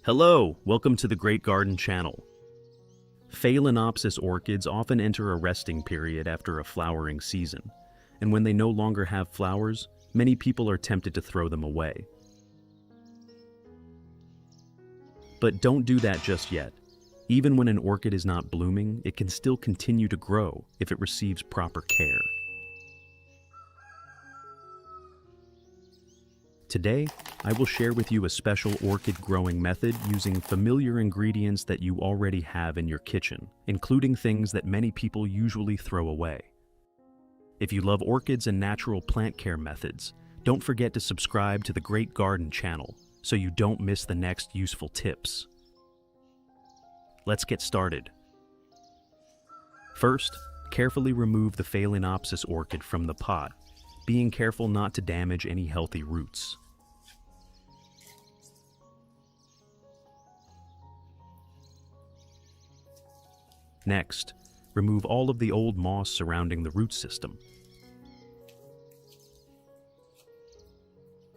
Hello, welcome to the Great Garden channel. Phalaenopsis orchids often enter a resting period after a flowering season, and when they no longer have flowers, many people are tempted to throw them away. But don't do that just yet. Even when an orchid is not blooming, it can still continue to grow if it receives proper care. Today, I will share with you a special orchid growing method using familiar ingredients that you already have in your kitchen, including things that many people usually throw away. If you love orchids and natural plant care methods, don't forget to subscribe to the Great Garden channel so you don't miss the next useful tips. Let's get started. First, carefully remove the Phalaenopsis orchid from the pot, being careful not to damage any healthy roots. Next, remove all of the old moss surrounding the root system.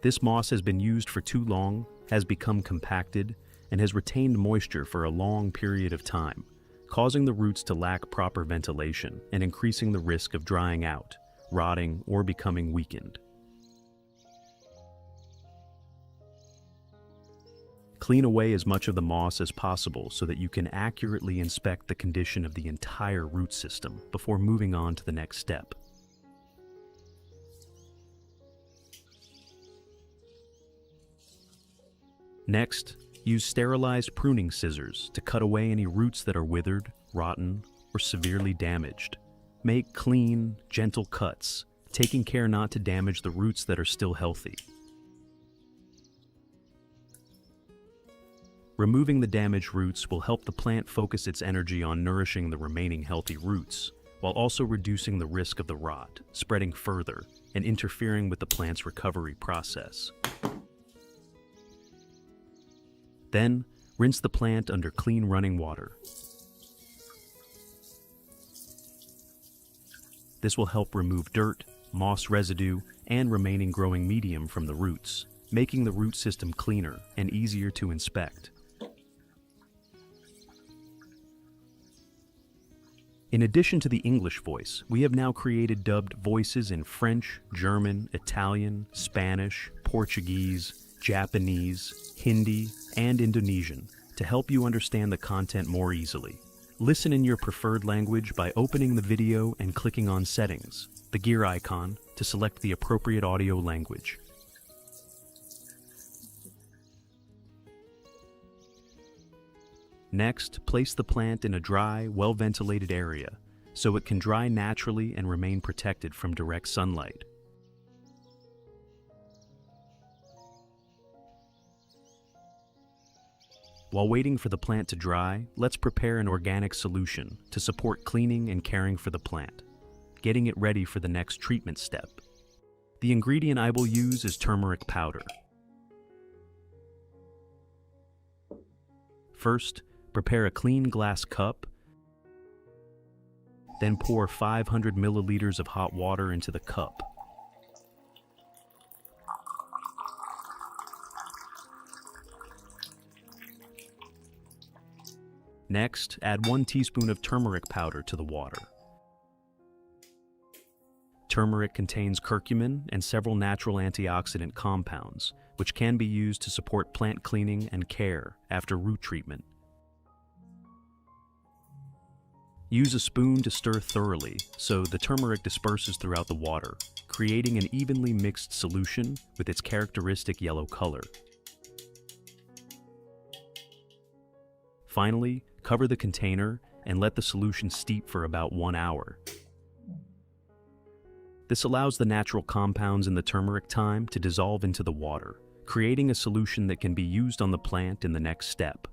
This moss has been used for too long, has become compacted, and has retained moisture for a long period of time, causing the roots to lack proper ventilation and increasing the risk of drying out, rotting, or becoming weakened. Clean away as much of the moss as possible so that you can accurately inspect the condition of the entire root system before moving on to the next step. Next, use sterilized pruning scissors to cut away any roots that are withered, rotten, or severely damaged. Make clean, gentle cuts, taking care not to damage the roots that are still healthy. Removing the damaged roots will help the plant focus its energy on nourishing the remaining healthy roots, while also reducing the risk of the rot, spreading further, and interfering with the plant's recovery process. Then, rinse the plant under clean running water. This will help remove dirt, moss residue, and remaining growing medium from the roots, making the root system cleaner and easier to inspect. In addition to the English voice, we have now created dubbed voices in French, German, Italian, Spanish, Portuguese, Japanese, Hindi, and Indonesian to help you understand the content more easily. Listen in your preferred language by opening the video and clicking on Settings, the gear icon, to select the appropriate audio language. Next, place the plant in a dry, well-ventilated area so it can dry naturally and remain protected from direct sunlight. While waiting for the plant to dry, let's prepare an organic solution to support cleaning and caring for the plant, getting it ready for the next treatment step. The ingredient I will use is turmeric powder. First, prepare a clean glass cup, then pour 500 milliliters of hot water into the cup. Next, add 1 teaspoon of turmeric powder to the water. Turmeric contains curcumin and several natural antioxidant compounds, which can be used to support plant cleaning and care after root treatment. Use a spoon to stir thoroughly so the turmeric disperses throughout the water, creating an evenly mixed solution with its characteristic yellow color. Finally, cover the container and let the solution steep for about 1 hour. This allows the natural compounds in the turmeric time to dissolve into the water, creating a solution that can be used on the plant in the next step.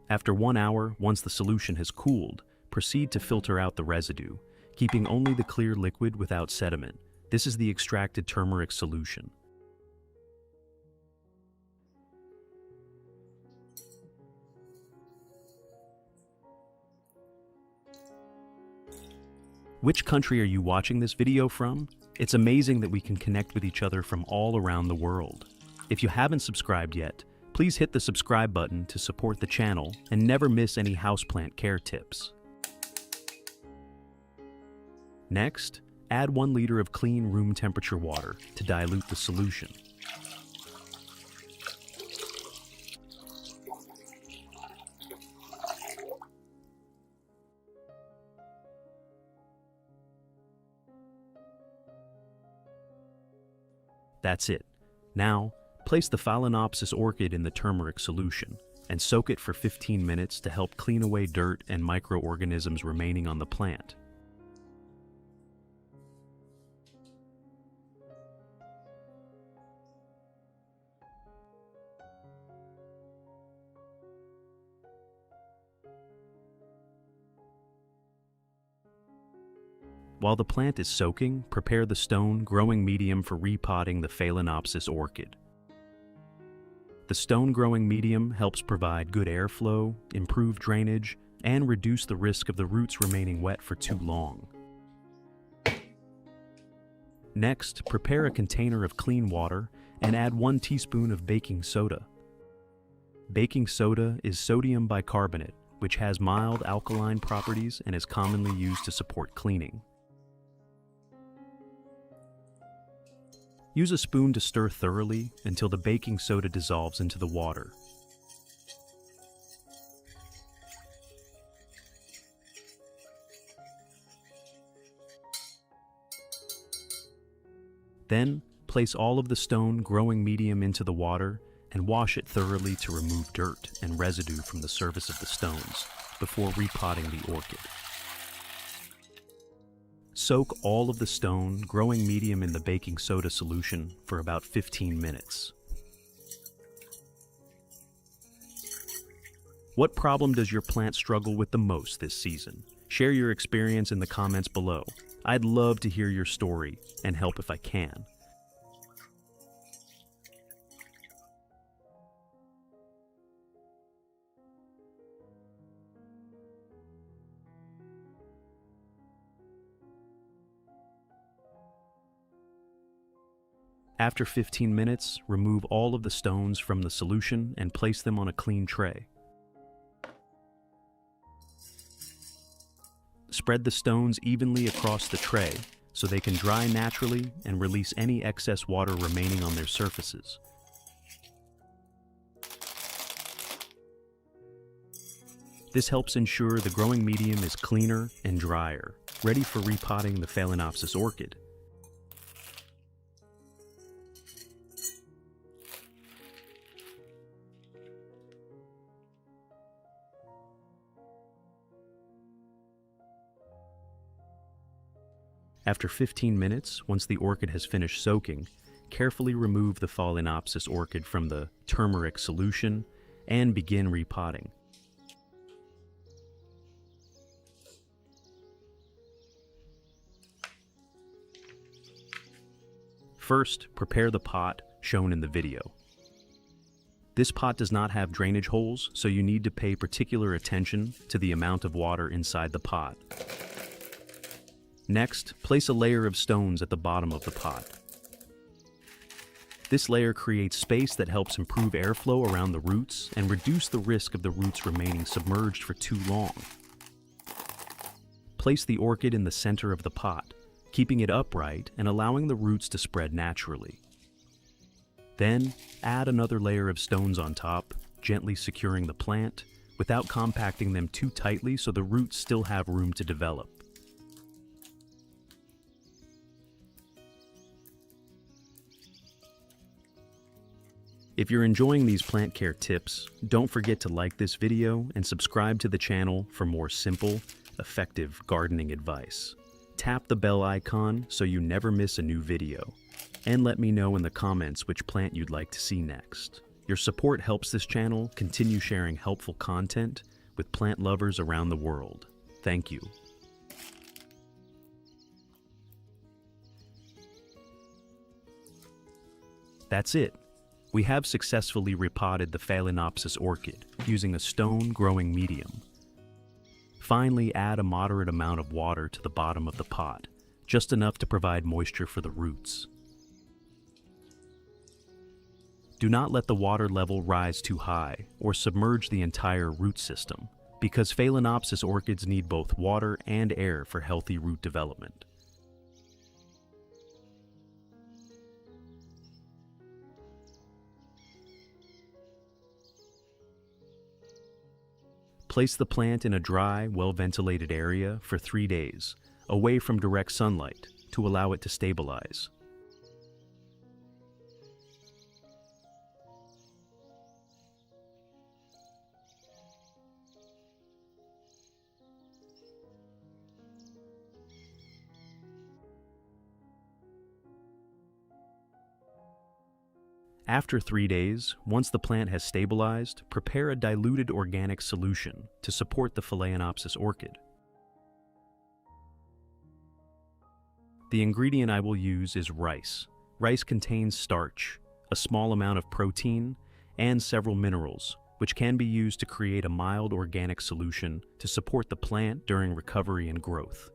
After 1 hour, once the solution has cooled, proceed to filter out the residue, keeping only the clear liquid without sediment. This is the extracted turmeric solution. Which country are you watching this video from? It's amazing that we can connect with each other from all around the world. If you haven't subscribed yet, please hit the subscribe button to support the channel and never miss any houseplant care tips. Next, add 1 liter of clean room temperature water to dilute the solution. That's it. Now, place the Phalaenopsis orchid in the turmeric solution and soak it for 15 minutes to help clean away dirt and microorganisms remaining on the plant. While the plant is soaking, prepare the stone growing medium for repotting the Phalaenopsis orchid. The stone growing medium helps provide good airflow, improve drainage, and reduce the risk of the roots remaining wet for too long. Next, prepare a container of clean water and add 1 teaspoon of baking soda. Baking soda is sodium bicarbonate, which has mild alkaline properties and is commonly used to support cleaning. Use a spoon to stir thoroughly until the baking soda dissolves into the water. Then, place all of the stone growing medium into the water and wash it thoroughly to remove dirt and residue from the surface of the stones before repotting the orchid. Soak all of the stone growing medium in the baking soda solution for about 15 minutes. What problem does your plant struggle with the most this season? Share your experience in the comments below. I'd love to hear your story and help if I can. After 15 minutes, remove all of the stones from the solution and place them on a clean tray. Spread the stones evenly across the tray so they can dry naturally and release any excess water remaining on their surfaces. This helps ensure the growing medium is cleaner and drier, ready for repotting the Phalaenopsis orchid. After 15 minutes, once the orchid has finished soaking, carefully remove the Phalaenopsis orchid from the turmeric solution and begin repotting. First, prepare the pot shown in the video. This pot does not have drainage holes, so you need to pay particular attention to the amount of water inside the pot. Next, place a layer of stones at the bottom of the pot. This layer creates space that helps improve airflow around the roots and reduce the risk of the roots remaining submerged for too long. Place the orchid in the center of the pot, keeping it upright and allowing the roots to spread naturally. Then, add another layer of stones on top, gently securing the plant, without compacting them too tightly so the roots still have room to develop. If you're enjoying these plant care tips, don't forget to like this video and subscribe to the channel for more simple, effective gardening advice. Tap the bell icon so you never miss a new video. And let me know in the comments which plant you'd like to see next. Your support helps this channel continue sharing helpful content with plant lovers around the world. Thank you. That's it. We have successfully repotted the Phalaenopsis orchid using a stone growing medium. Finally, add a moderate amount of water to the bottom of the pot, just enough to provide moisture for the roots. Do not let the water level rise too high or submerge the entire root system, because Phalaenopsis orchids need both water and air for healthy root development. Place the plant in a dry, well-ventilated area for 3 days, away from direct sunlight, to allow it to stabilize. After 3 days, once the plant has stabilized, prepare a diluted organic solution to support the Phalaenopsis orchid. The ingredient I will use is rice. Rice contains starch, a small amount of protein, and several minerals, which can be used to create a mild organic solution to support the plant during recovery and growth.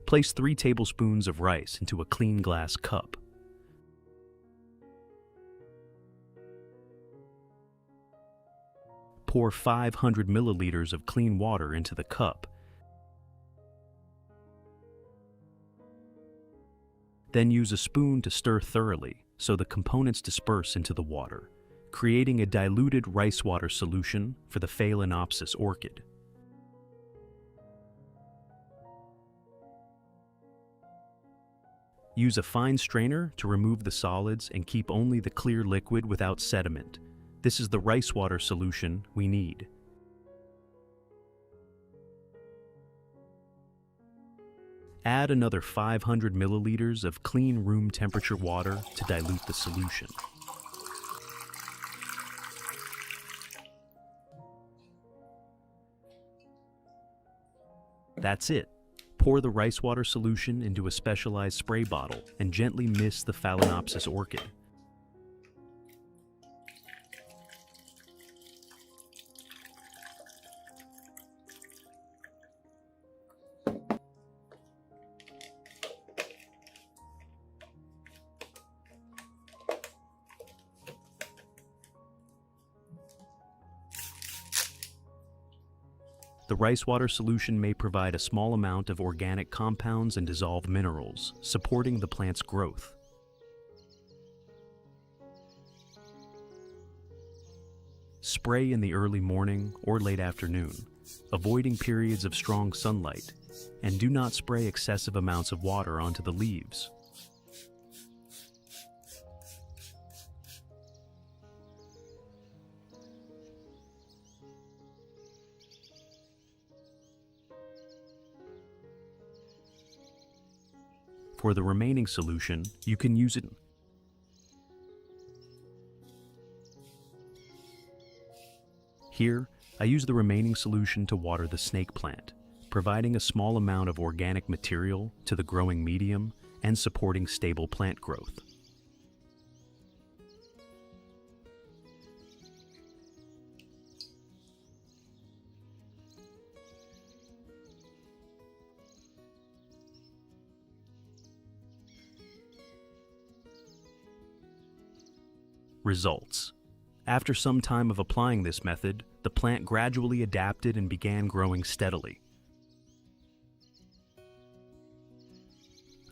Place 3 tablespoons of rice into a clean glass cup. Pour 500 milliliters of clean water into the cup. Then use a spoon to stir thoroughly so the components disperse into the water, creating a diluted rice water solution for the Phalaenopsis orchid. Use a fine strainer to remove the solids and keep only the clear liquid without sediment. This is the rice water solution we need. Add another 500 milliliters of clean room temperature water to dilute the solution. That's it. Pour the rice water solution into a specialized spray bottle and gently mist the Phalaenopsis orchid. The rice water solution may provide a small amount of organic compounds and dissolved minerals, supporting the plant's growth. Spray in the early morning or late afternoon, avoiding periods of strong sunlight, and do not spray excessive amounts of water onto the leaves. For the remaining solution, you can use it. Here, I use the remaining solution to water the snake plant, providing a small amount of organic material to the growing medium and supporting stable plant growth. Results. After some time of applying this method, the plant gradually adapted and began growing steadily.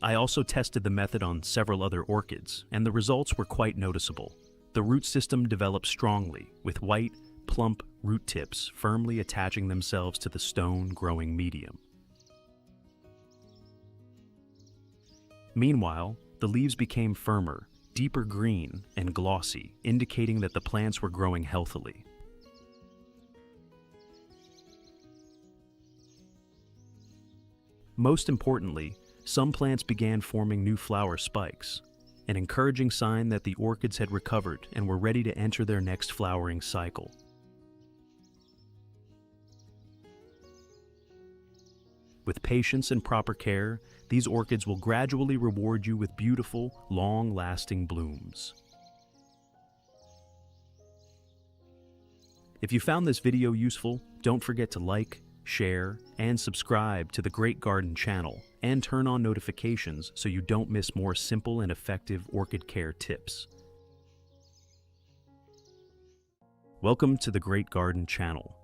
I also tested the method on several other orchids, and the results were quite noticeable. The root system developed strongly, with white, plump root tips firmly attaching themselves to the stone growing medium. Meanwhile, the leaves became firmer, deeper green, and glossy, indicating that the plants were growing healthily. Most importantly, some plants began forming new flower spikes, an encouraging sign that the orchids had recovered and were ready to enter their next flowering cycle. With patience and proper care, these orchids will gradually reward you with beautiful, long-lasting blooms. If you found this video useful, don't forget to like, share, and subscribe to the Great Garden channel, and turn on notifications so you don't miss more simple and effective orchid care tips. Welcome to the Great Garden channel.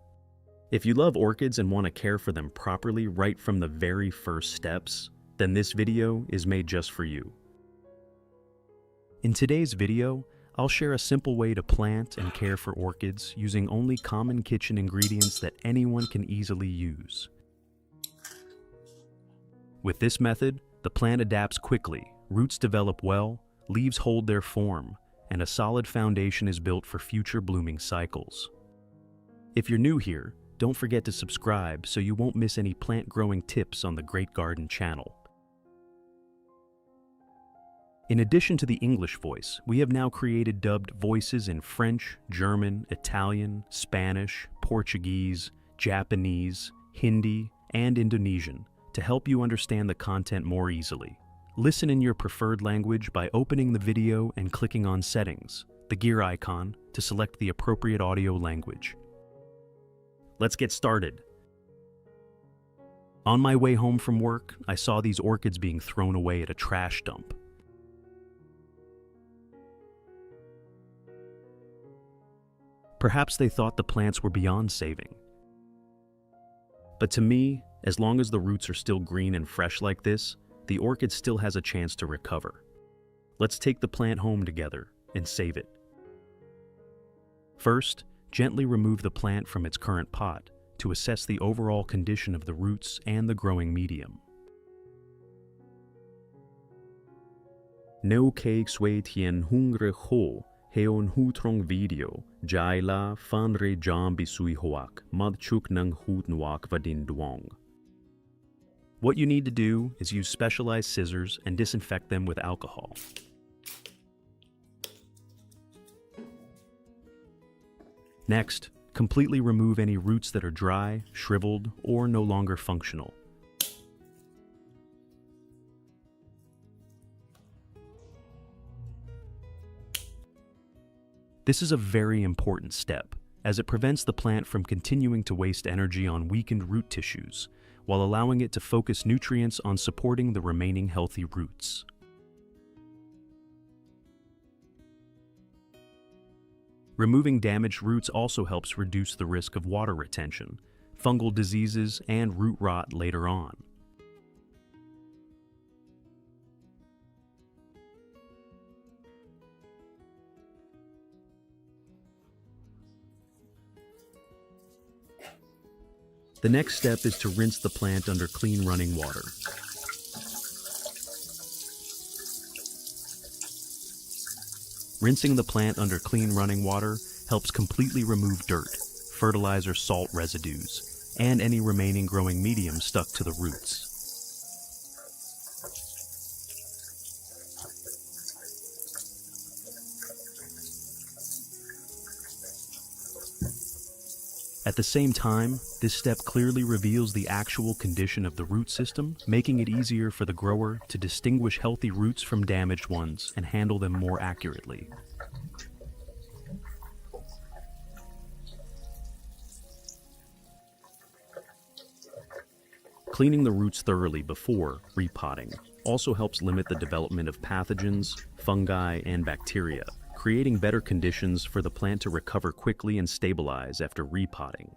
If you love orchids and want to care for them properly right from the very first steps, then this video is made just for you. In today's video, I'll share a simple way to plant and care for orchids using only common kitchen ingredients that anyone can easily use. With this method, the plant adapts quickly, roots develop well, leaves hold their form, and a solid foundation is built for future blooming cycles. If you're new here, don't forget to subscribe so you won't miss any plant growing tips on the Great Garden channel. In addition to the English voice, we have now created dubbed voices in French, German, Italian, Spanish, Portuguese, Japanese, Hindi, and Indonesian to help you understand the content more easily. Listen in your preferred language by opening the video and clicking on Settings, the gear icon, to select the appropriate audio language. Let's get started. On my way home from work, I saw these orchids being thrown away at a trash dump. Perhaps they thought the plants were beyond saving. But to me, as long as the roots are still green and fresh like this, the orchid still has a chance to recover. Let's take the plant home together and save it. First, gently remove the plant from its current pot to assess the overall condition of the roots and the growing medium. Neu kei xue tien hungre ho heon hutrong video jaila fanre jambi sui hoak madchuk nang hutnwak vadin duong. What you need to do is use specialized scissors and disinfect them with alcohol. Next, completely remove any roots that are dry, shriveled, or no longer functional. This is a very important step, as it prevents the plant from continuing to waste energy on weakened root tissues, while allowing it to focus nutrients on supporting the remaining healthy roots. Removing damaged roots also helps reduce the risk of water retention, fungal diseases, and root rot later on. The next step is to rinse the plant under clean running water. Rinsing the plant under clean running water helps completely remove dirt, fertilizer salt residues, and any remaining growing medium stuck to the roots. At the same time, this step clearly reveals the actual condition of the root system, making it easier for the grower to distinguish healthy roots from damaged ones and handle them more accurately. Cleaning the roots thoroughly before repotting also helps limit the development of pathogens, fungi, and bacteria, creating better conditions for the plant to recover quickly and stabilize after repotting.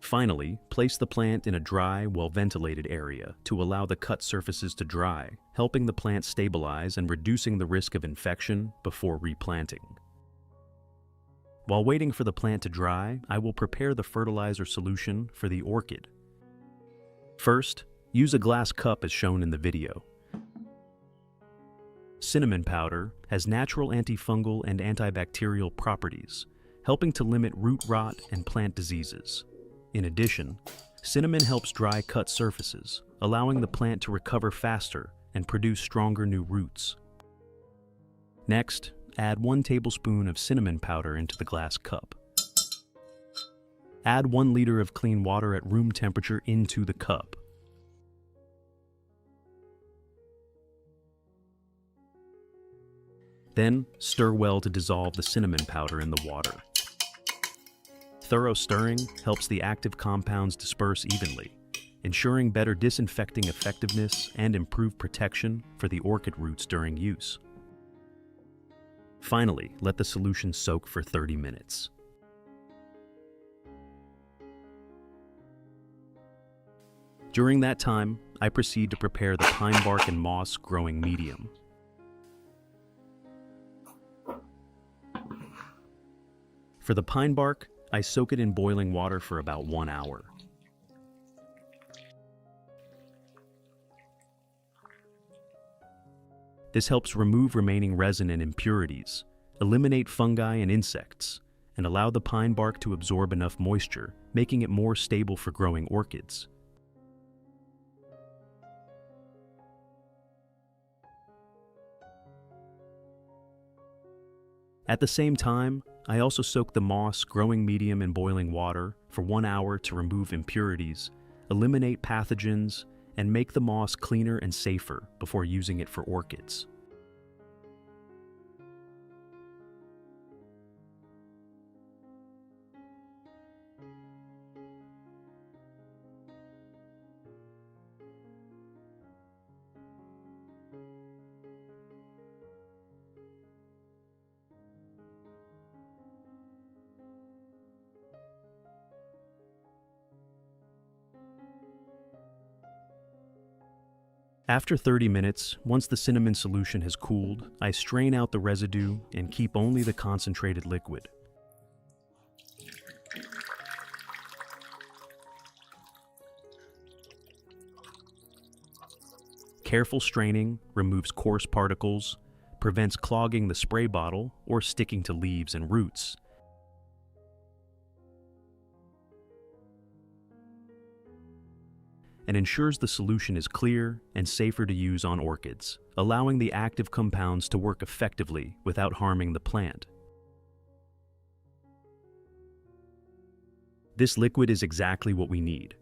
Finally, place the plant in a dry, well-ventilated area to allow the cut surfaces to dry, helping the plant stabilize and reducing the risk of infection before replanting. While waiting for the plant to dry, I will prepare the fertilizer solution for the orchid. First, use a glass cup as shown in the video. Cinnamon powder has natural antifungal and antibacterial properties, helping to limit root rot and plant diseases. In addition, cinnamon helps dry cut surfaces, allowing the plant to recover faster and produce stronger new roots. Next, add 1 tablespoon of cinnamon powder into the glass cup. Add 1 liter of clean water at room temperature into the cup. Then, stir well to dissolve the cinnamon powder in the water. thorough stirring helps the active compounds disperse evenly, ensuring better disinfecting effectiveness and improved protection for the orchid roots during use. Finally, let the solution soak for 30 minutes. During that time, I proceed to prepare the pine bark and moss growing medium. For the pine bark, I soak it in boiling water for about 1 hour. This helps remove remaining resin and impurities, eliminate fungi and insects, and allow the pine bark to absorb enough moisture, making it more stable for growing orchids. At the same time, I also soak the moss growing medium in boiling water for 1 hour to remove impurities, eliminate pathogens, and make the moss cleaner and safer before using it for orchids. After 30 minutes, once the cinnamon solution has cooled, I strain out the residue and keep only the concentrated liquid. Careful straining removes coarse particles, prevents clogging the spray bottle or sticking to leaves and roots, and ensures the solution is clear and safer to use on orchids, allowing the active compounds to work effectively without harming the plant. This liquid is exactly what we need.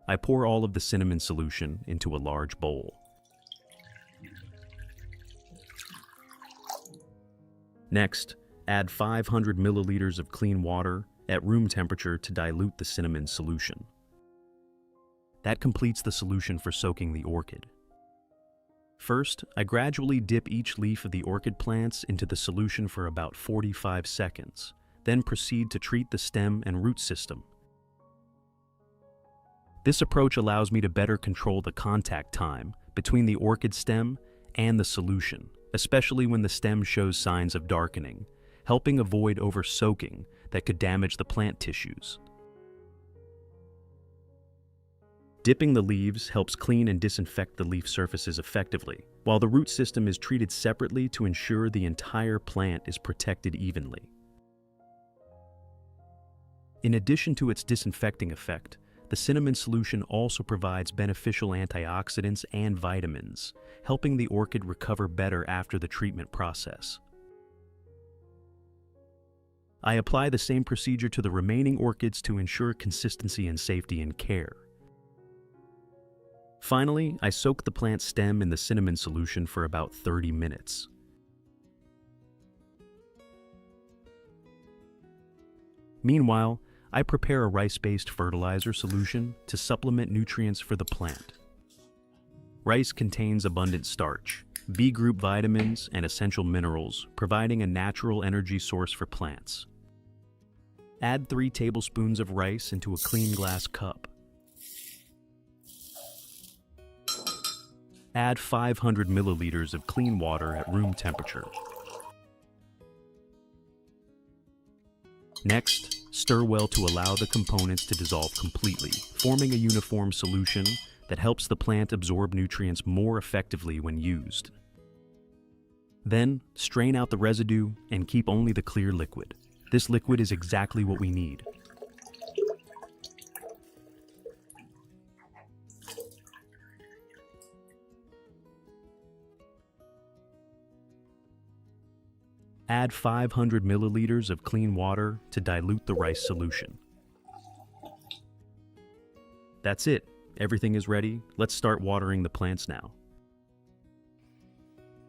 I pour all of the cinnamon solution into a large bowl. Next, add 500 milliliters of clean water at room temperature to dilute the cinnamon solution. That completes the solution for soaking the orchid. First, I gradually dip each leaf of the orchid plants into the solution for about 45 seconds, then proceed to treat the stem and root system. This approach allows me to better control the contact time between the orchid stem and the solution, especially when the stem shows signs of darkening, helping avoid over-soaking that could damage the plant tissues. Dipping the leaves helps clean and disinfect the leaf surfaces effectively, while the root system is treated separately to ensure the entire plant is protected evenly. In addition to its disinfecting effect, the cinnamon solution also provides beneficial antioxidants and vitamins, helping the orchid recover better after the treatment process. I apply the same procedure to the remaining orchids to ensure consistency and safety in care. Finally, I soak the plant stem in the cinnamon solution for about 30 minutes. Meanwhile, I prepare a rice-based fertilizer solution to supplement nutrients for the plant. Rice contains abundant starch, B group vitamins, and essential minerals, providing a natural energy source for plants. Add 3 tablespoons of rice into a clean glass cup. Add 500 milliliters of clean water at room temperature. Next, stir well to allow the components to dissolve completely, forming a uniform solution that helps the plant absorb nutrients more effectively when used. Then, strain out the residue and keep only the clear liquid. This liquid is exactly what we need. Add 500 milliliters of clean water to dilute the rice solution. That's it. Everything is ready. Let's start watering the plants now.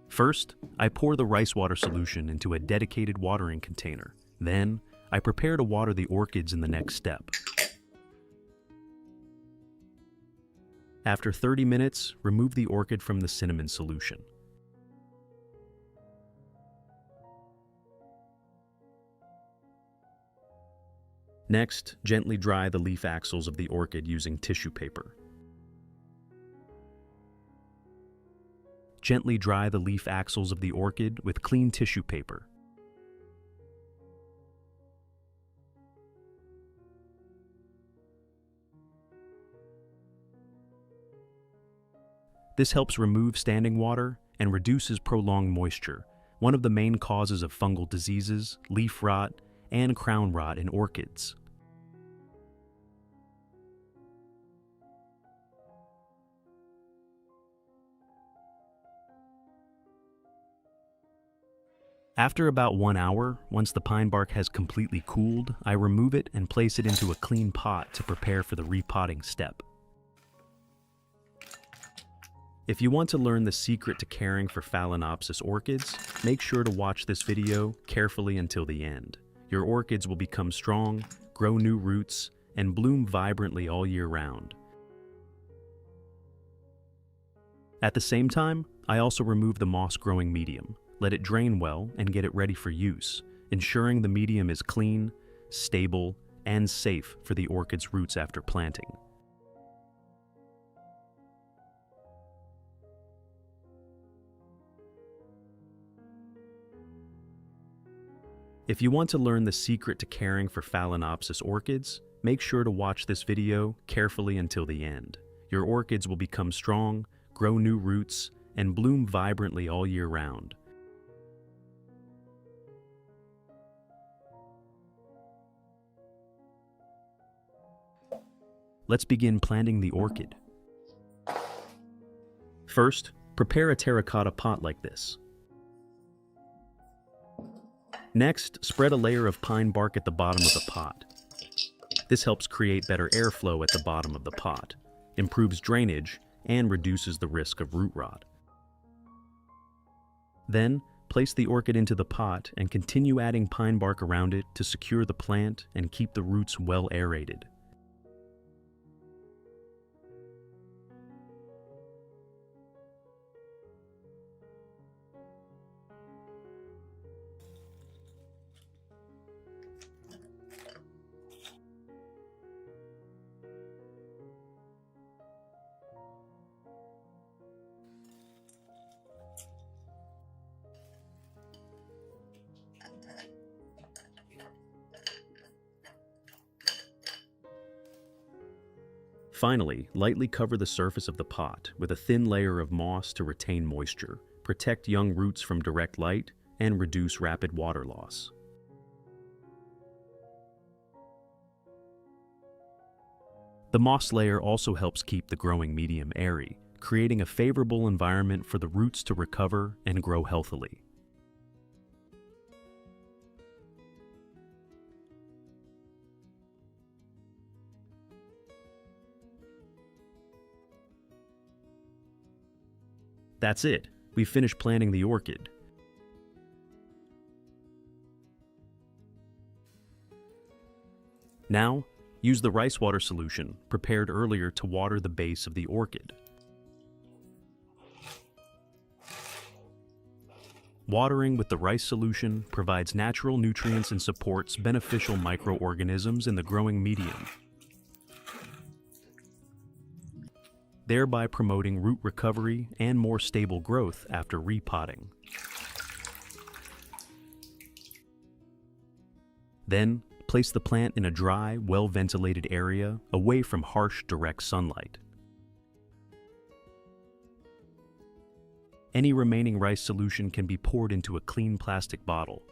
First, I pour the rice water solution into a dedicated watering container. Then, I prepare to water the orchids in the next step. After 30 minutes, remove the orchid from the cinnamon solution. Next, gently dry the leaf axils of the orchid using tissue paper. Gently dry the leaf axils of the orchid with clean tissue paper. This helps remove standing water and reduces prolonged moisture, one of the main causes of fungal diseases, leaf rot, and crown rot in orchids. After about 1 hour, once the pine bark has completely cooled, I remove it and place it into a clean pot to prepare for the repotting step. If you want to learn the secret to caring for Phalaenopsis orchids, make sure to watch this video carefully until the end. Your orchids will become strong, grow new roots, and bloom vibrantly all year round. At the same time, I also remove the moss-growing medium. Let it drain well and get it ready for use, ensuring the medium is clean, stable, and safe for the orchid's roots after planting. If you want to learn the secret to caring for Phalaenopsis orchids, make sure to watch this video carefully until the end. Your orchids will become strong, grow new roots, and bloom vibrantly all year round. Let's begin planting the orchid. First, prepare a terracotta pot like this. Next, spread a layer of pine bark at the bottom of the pot. This helps create better airflow at the bottom of the pot, improves drainage, and reduces the risk of root rot. Then, place the orchid into the pot and continue adding pine bark around it to secure the plant and keep the roots well aerated. Finally, lightly cover the surface of the pot with a thin layer of moss to retain moisture, protect young roots from direct light, and reduce rapid water loss. The moss layer also helps keep the growing medium airy, creating a favorable environment for the roots to recover and grow healthily. That's it. We've finished planting the orchid. Now, use the rice water solution prepared earlier to water the base of the orchid. Watering with the rice solution provides natural nutrients and supports beneficial microorganisms in the growing medium, thereby promoting root recovery and more stable growth after repotting. Then, place the plant in a dry, well-ventilated area away from harsh, direct sunlight. Any remaining rice solution can be poured into a clean plastic bottle.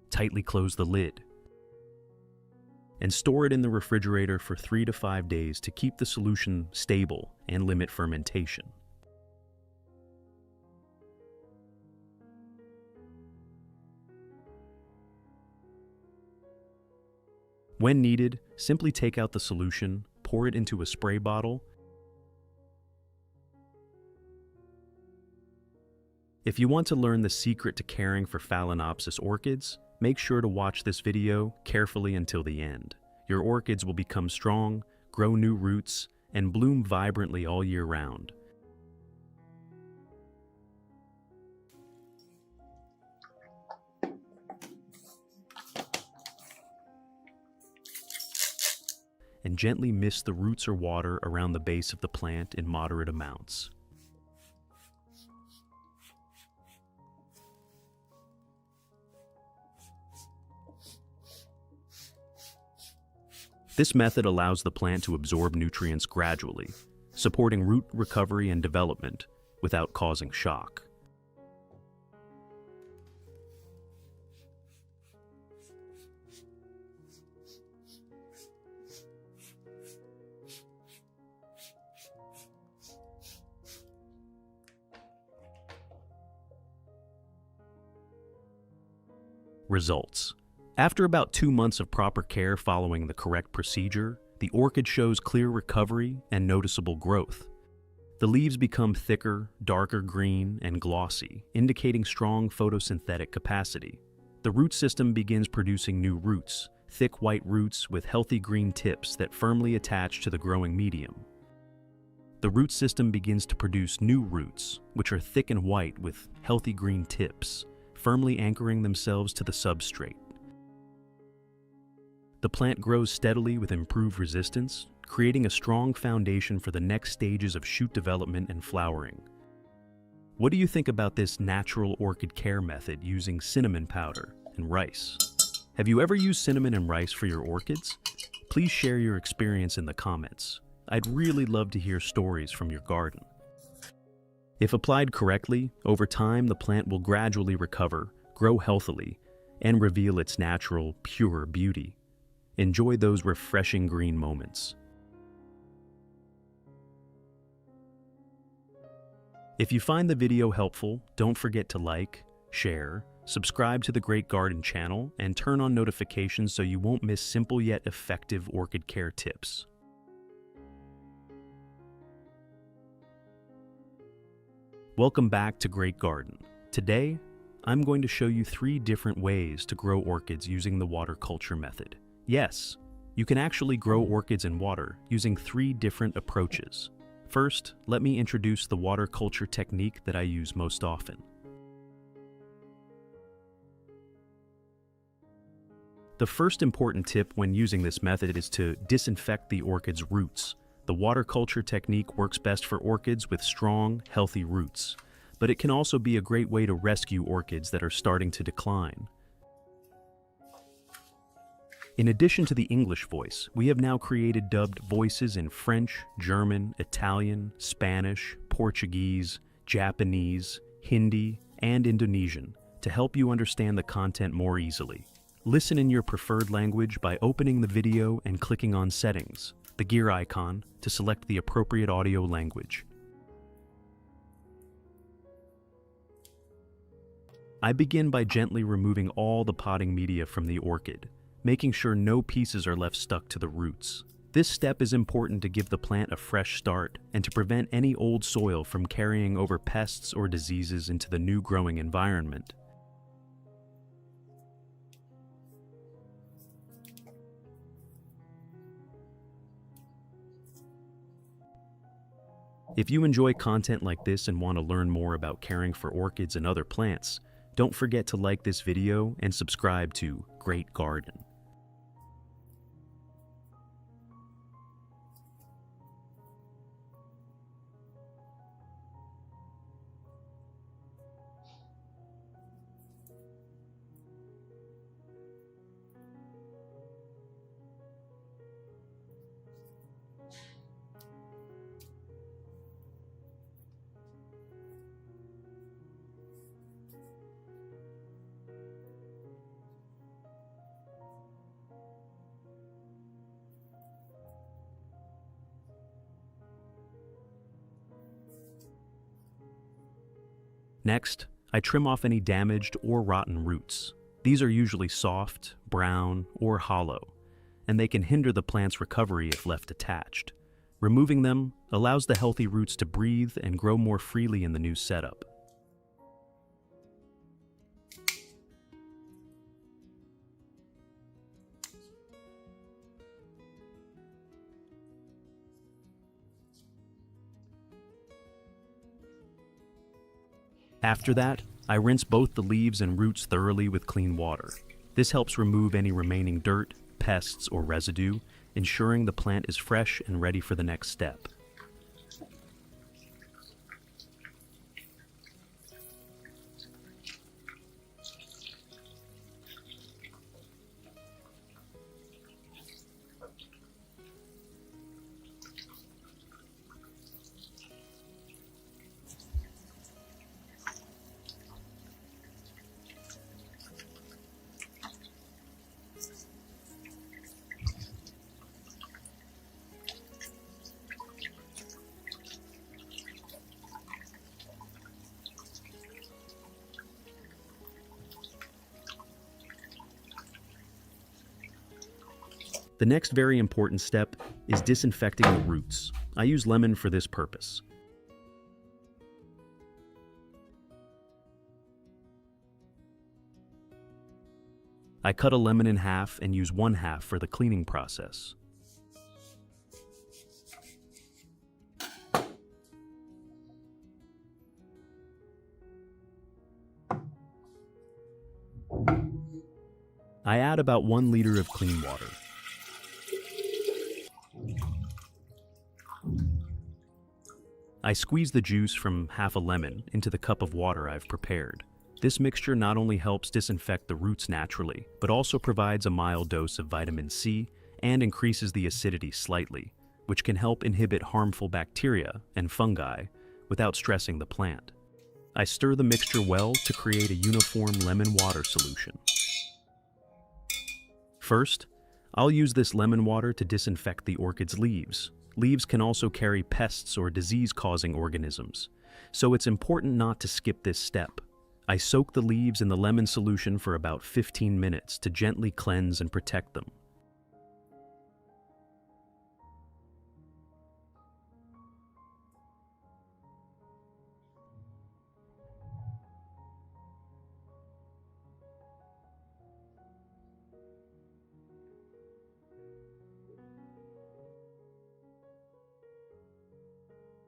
Tightly close the lid and store it in the refrigerator for 3 to 5 days to keep the solution stable and limit fermentation. When needed, simply take out the solution, pour it into a spray bottle, If you want to learn the secret to caring for Phalaenopsis orchids, make sure to watch this video carefully until the end. Your orchids will become strong, grow new roots, and bloom vibrantly all year round. And gently mist the roots or water around the base of the plant in moderate amounts. This method allows the plant to absorb nutrients gradually, supporting root recovery and development without causing shock. Results. After about 2 months of proper care following the correct procedure, the orchid shows clear recovery and noticeable growth. The leaves become thicker, darker green, and glossy, indicating strong photosynthetic capacity. The root system begins producing new roots, thick white roots with healthy green tips that firmly attach to the growing medium. The root system begins to produce new roots, which are thick and white with healthy green tips, firmly anchoring themselves to the substrate. The plant grows steadily with improved resistance, creating a strong foundation for the next stages of shoot development and flowering. What do you think about this natural orchid care method using cinnamon powder and rice? Have you ever used cinnamon and rice for your orchids? Please share your experience in the comments. I'd really love to hear stories from your garden. If applied correctly, over time the plant will gradually recover, grow healthily, and reveal its natural, pure beauty. Enjoy those refreshing green moments. If you find the video helpful, don't forget to like, share, subscribe to the Great Garden channel, and turn on notifications so you won't miss simple yet effective orchid care tips. Welcome back to Great Garden. Today, I'm going to show you 3 different ways to grow orchids using the water culture method. Yes, you can actually grow orchids in water using 3 different approaches. First, let me introduce the water culture technique that I use most often. The first important tip when using this method is to disinfect the orchid's roots. The water culture technique works best for orchids with strong, healthy roots, but it can also be a great way to rescue orchids that are starting to decline. In addition to the English voice, we have now created dubbed voices in French, German, Italian, Spanish, Portuguese, Japanese, Hindi, and Indonesian to help you understand the content more easily. Listen in your preferred language by opening the video and clicking on Settings, the gear icon, to select the appropriate audio language. I begin by gently removing all the potting media from the orchid, making sure no pieces are left stuck to the roots. This step is important to give the plant a fresh start and to prevent any old soil from carrying over pests or diseases into the new growing environment. If you enjoy content like this and want to learn more about caring for orchids and other plants, don't forget to like this video and subscribe to Great Garden. Next, I trim off any damaged or rotten roots. These are usually soft, brown, or hollow, and they can hinder the plant's recovery if left attached. Removing them allows the healthy roots to breathe and grow more freely in the new setup. After that, I rinse both the leaves and roots thoroughly with clean water. This helps remove any remaining dirt, pests, or residue, ensuring the plant is fresh and ready for the next step. The next very important step is disinfecting the roots. I use lemon for this purpose. I cut a lemon in half and use one half for the cleaning process. I add about 1 liter of clean water. I squeeze the juice from half a lemon into the cup of water I've prepared. This mixture not only helps disinfect the roots naturally, but also provides a mild dose of vitamin C and increases the acidity slightly, which can help inhibit harmful bacteria and fungi without stressing the plant. I stir the mixture well to create a uniform lemon water solution. First, I'll use this lemon water to disinfect the orchid's leaves. Leaves can also carry pests or disease-causing organisms, so it's important not to skip this step. I soak the leaves in the lemon solution for about 15 minutes to gently cleanse and protect them.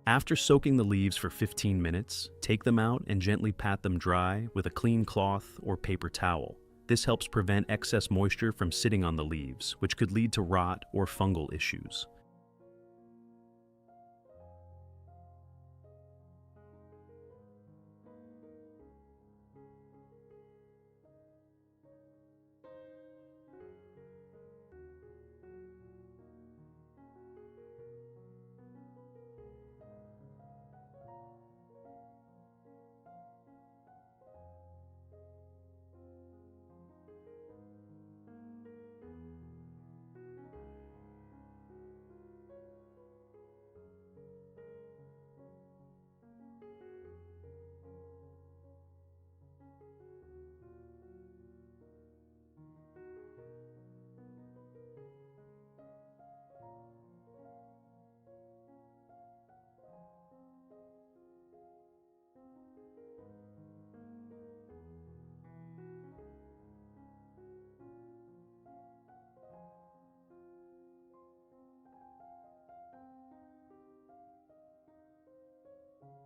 After soaking the leaves for 15 minutes, take them out and gently pat them dry with a clean cloth or paper towel. This helps prevent excess moisture from sitting on the leaves, which could lead to rot or fungal issues.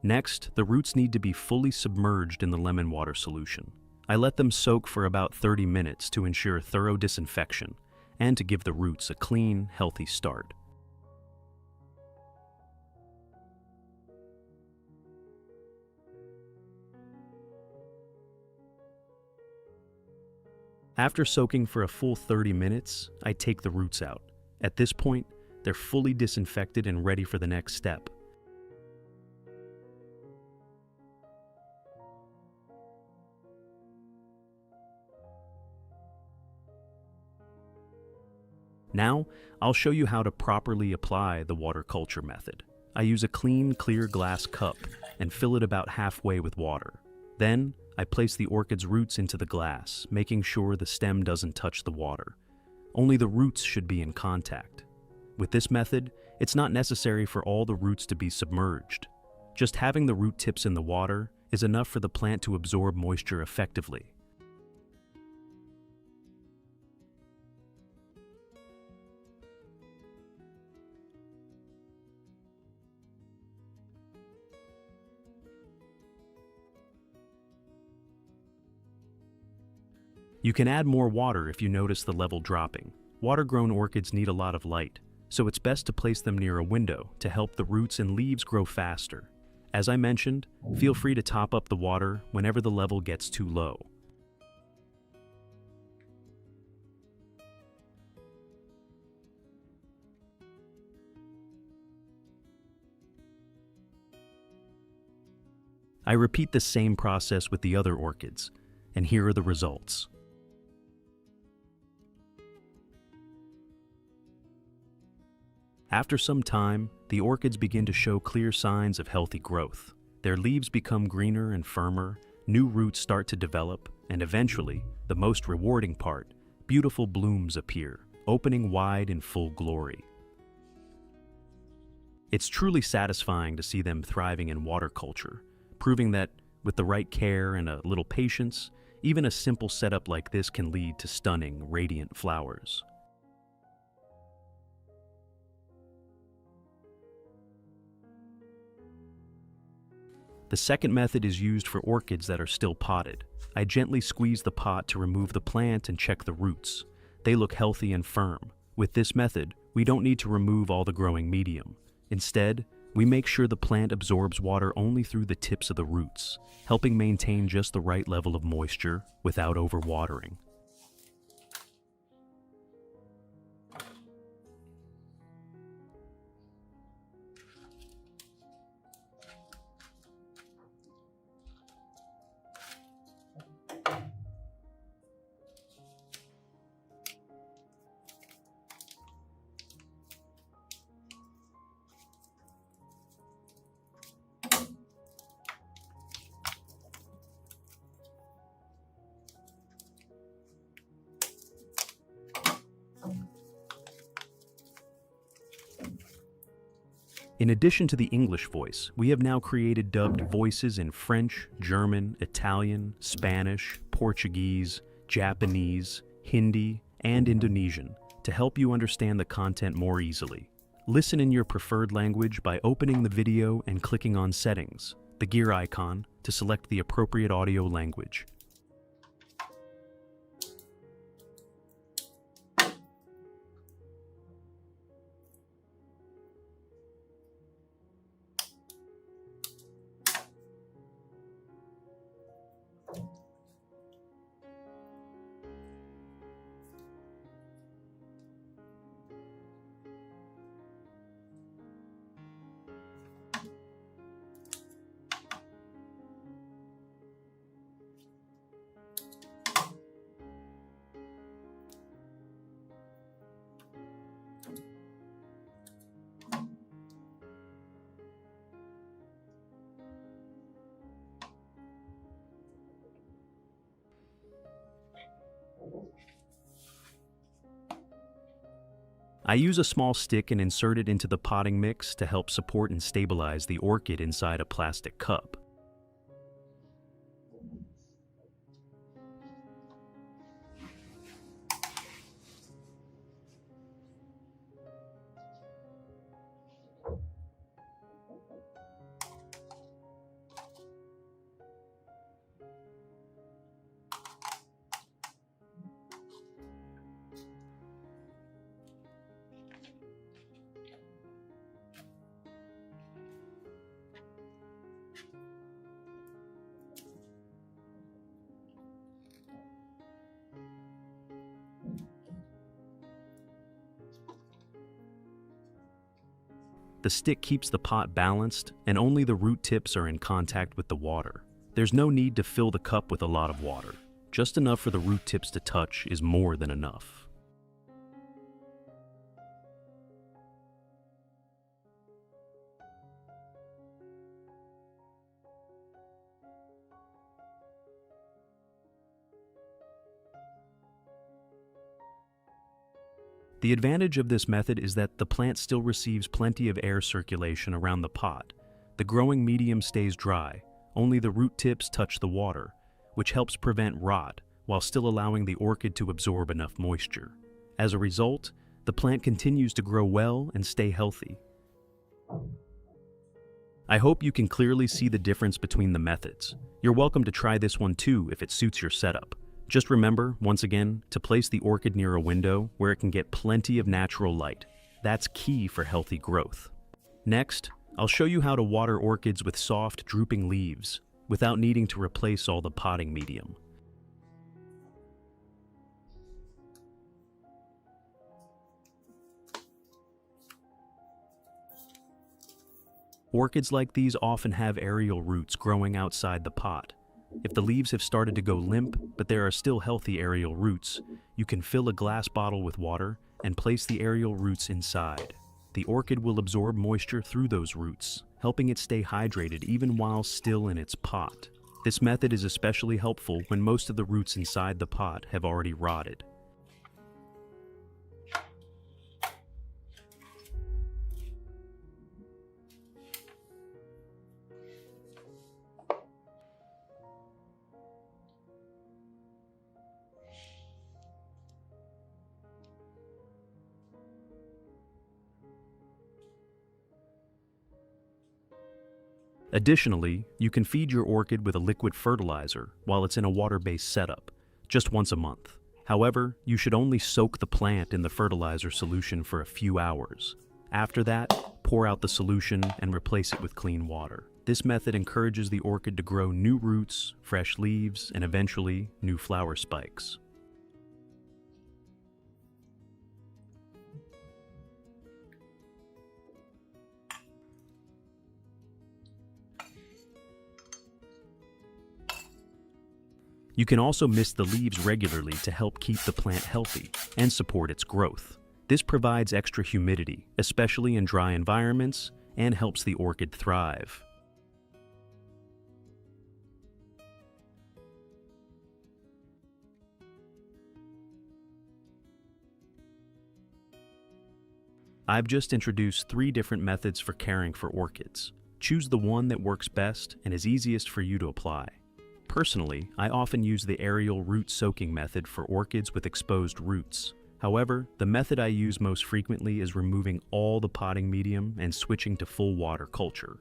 Next, the roots need to be fully submerged in the lemon water solution. I let them soak for about 30 minutes to ensure thorough disinfection and to give the roots a clean, healthy start. After soaking for a full 30 minutes, I take the roots out. At this point, they're fully disinfected and ready for the next step. Now, I'll show you how to properly apply the water culture method. I use a clean, clear glass cup and fill it about halfway with water. Then, I place the orchid's roots into the glass, making sure the stem doesn't touch the water. Only the roots should be in contact. With this method, it's not necessary for all the roots to be submerged. Just having the root tips in the water is enough for the plant to absorb moisture effectively. You can add more water if you notice the level dropping. Water-grown orchids need a lot of light, so it's best to place them near a window to help the roots and leaves grow faster. As I mentioned, feel free to top up the water whenever the level gets too low. I repeat the same process with the other orchids, and here are the results. After some time, the orchids begin to show clear signs of healthy growth. Their leaves become greener and firmer, new roots start to develop, and eventually, the most rewarding part, beautiful blooms appear, opening wide in full glory. It's truly satisfying to see them thriving in water culture, proving that with the right care and a little patience, even a simple setup like this can lead to stunning, radiant flowers. The second method is used for orchids that are still potted. I gently squeeze the pot to remove the plant and check the roots. They look healthy and firm. With this method, we don't need to remove all the growing medium. Instead, we make sure the plant absorbs water only through the tips of the roots, helping maintain just the right level of moisture without overwatering. In addition to the English voice, we have now created dubbed voices in French, German, Italian, Spanish, Portuguese, Japanese, Hindi, and Indonesian to help you understand the content more easily. Listen in your preferred language by opening the video and clicking on Settings, the gear icon, to select the appropriate audio language. I use a small stick and insert it into the potting mix to help support and stabilize the orchid inside a plastic cup. The stick keeps the pot balanced, and only the root tips are in contact with the water. There's no need to fill the cup with a lot of water. Just enough for the root tips to touch is more than enough. The advantage of this method is that the plant still receives plenty of air circulation around the pot. The growing medium stays dry, only the root tips touch the water, which helps prevent rot while still allowing the orchid to absorb enough moisture. As a result, the plant continues to grow well and stay healthy. I hope you can clearly see the difference between the methods. You're welcome to try this one too if it suits your setup. Just remember, once again, to place the orchid near a window where it can get plenty of natural light. That's key for healthy growth. Next, I'll show you how to water orchids with soft, drooping leaves without needing to replace all the potting medium. Orchids like these often have aerial roots growing outside the pot. If the leaves have started to go limp, but there are still healthy aerial roots, you can fill a glass bottle with water and place the aerial roots inside. The orchid will absorb moisture through those roots, helping it stay hydrated even while still in its pot. This method is especially helpful when most of the roots inside the pot have already rotted. Additionally, you can feed your orchid with a liquid fertilizer while it's in a water-based setup, just once a month. However, you should only soak the plant in the fertilizer solution for a few hours. After that, pour out the solution and replace it with clean water. This method encourages the orchid to grow new roots, fresh leaves, and eventually, new flower spikes. You can also mist the leaves regularly to help keep the plant healthy and support its growth. This provides extra humidity, especially in dry environments, and helps the orchid thrive. I've just introduced 3 different methods for caring for orchids. Choose the one that works best and is easiest for you to apply. Personally, I often use the aerial root soaking method for orchids with exposed roots. However, the method I use most frequently is removing all the potting medium and switching to full water culture.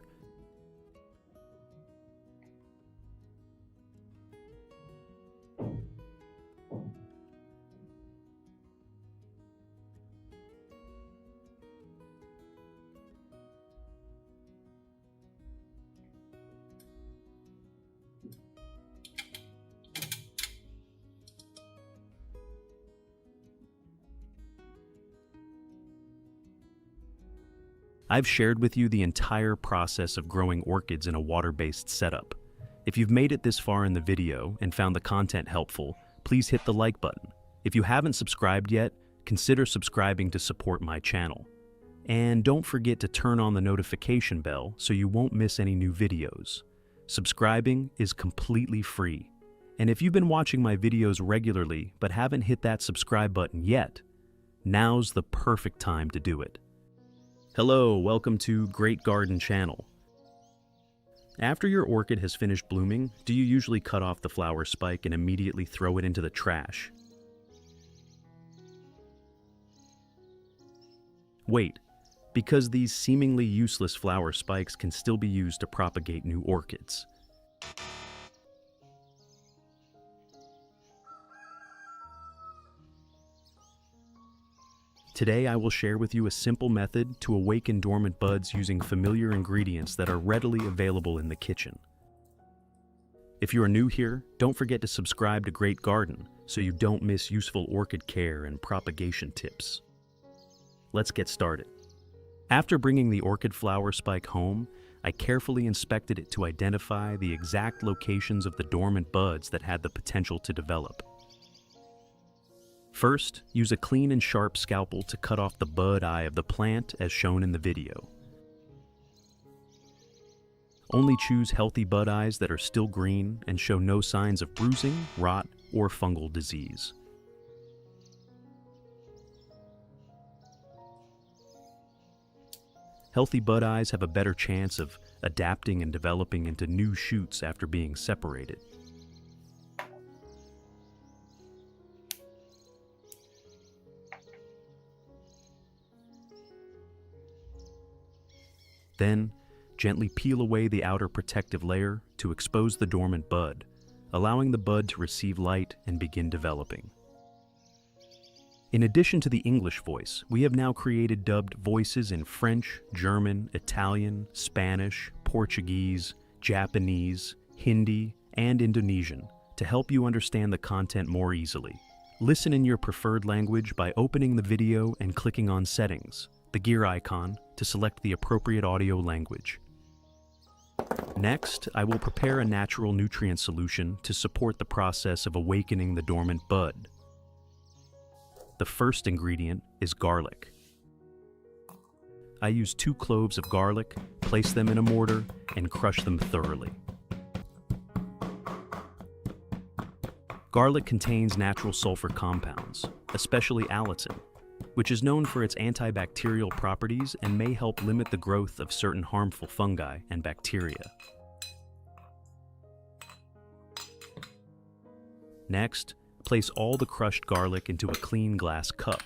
I've shared with you the entire process of growing orchids in a water-based setup. If you've made it this far in the video and found the content helpful, please hit the like button. If you haven't subscribed yet, consider subscribing to support my channel. And don't forget to turn on the notification bell so you won't miss any new videos. Subscribing is completely free. And if you've been watching my videos regularly but haven't hit that subscribe button yet, now's the perfect time to do it. Hello, welcome to Great Garden Channel. After your orchid has finished blooming, do you usually cut off the flower spike and immediately throw it into the trash? Wait, because these seemingly useless flower spikes can still be used to propagate new orchids. Today I will share with you a simple method to awaken dormant buds using familiar ingredients that are readily available in the kitchen. If you are new here, don't forget to subscribe to Great Garden so you don't miss useful orchid care and propagation tips. Let's get started. After bringing the orchid flower spike home, I carefully inspected it to identify the exact locations of the dormant buds that had the potential to develop. First, use a clean and sharp scalpel to cut off the bud eye of the plant as shown in the video. Only choose healthy bud eyes that are still green and show no signs of bruising, rot, or fungal disease. Healthy bud eyes have a better chance of adapting and developing into new shoots after being separated. Then, gently peel away the outer protective layer to expose the dormant bud, allowing the bud to receive light and begin developing. In addition to the English voice, we have now created dubbed voices in French, German, Italian, Spanish, Portuguese, Japanese, Hindi, and Indonesian to help you understand the content more easily. Listen in your preferred language by opening the video and clicking on Settings, the gear icon, to select the appropriate audio language. Next, I will prepare a natural nutrient solution to support the process of awakening the dormant bud. The first ingredient is garlic. I use 2 cloves of garlic, place them in a mortar, and crush them thoroughly. Garlic contains natural sulfur compounds, especially allicin, which is known for its antibacterial properties and may help limit the growth of certain harmful fungi and bacteria. Next, place all the crushed garlic into a clean glass cup.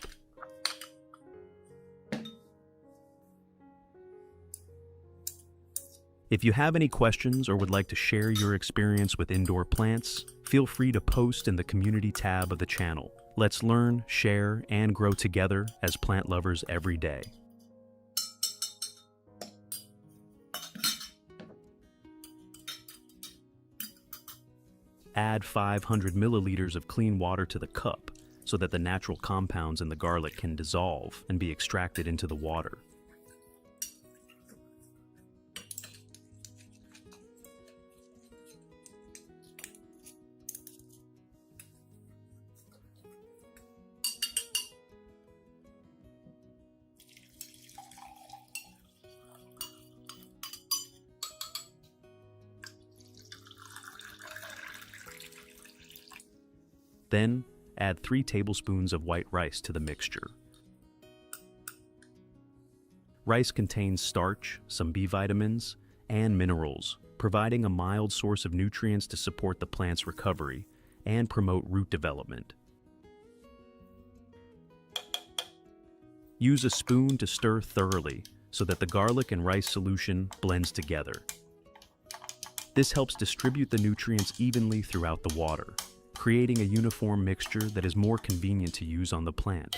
If you have any questions or would like to share your experience with indoor plants, feel free to post in the community tab of the channel. Let's learn, share, and grow together as plant lovers every day. Add 500 milliliters of clean water to the cup so that the natural compounds in the garlic can dissolve and be extracted into the water. Then, add 3 tablespoons of white rice to the mixture. Rice contains starch, some B vitamins, and minerals, providing a mild source of nutrients to support the plant's recovery and promote root development. Use a spoon to stir thoroughly so that the garlic and rice solution blends together. This helps distribute the nutrients evenly throughout the water, creating a uniform mixture that is more convenient to use on the plant.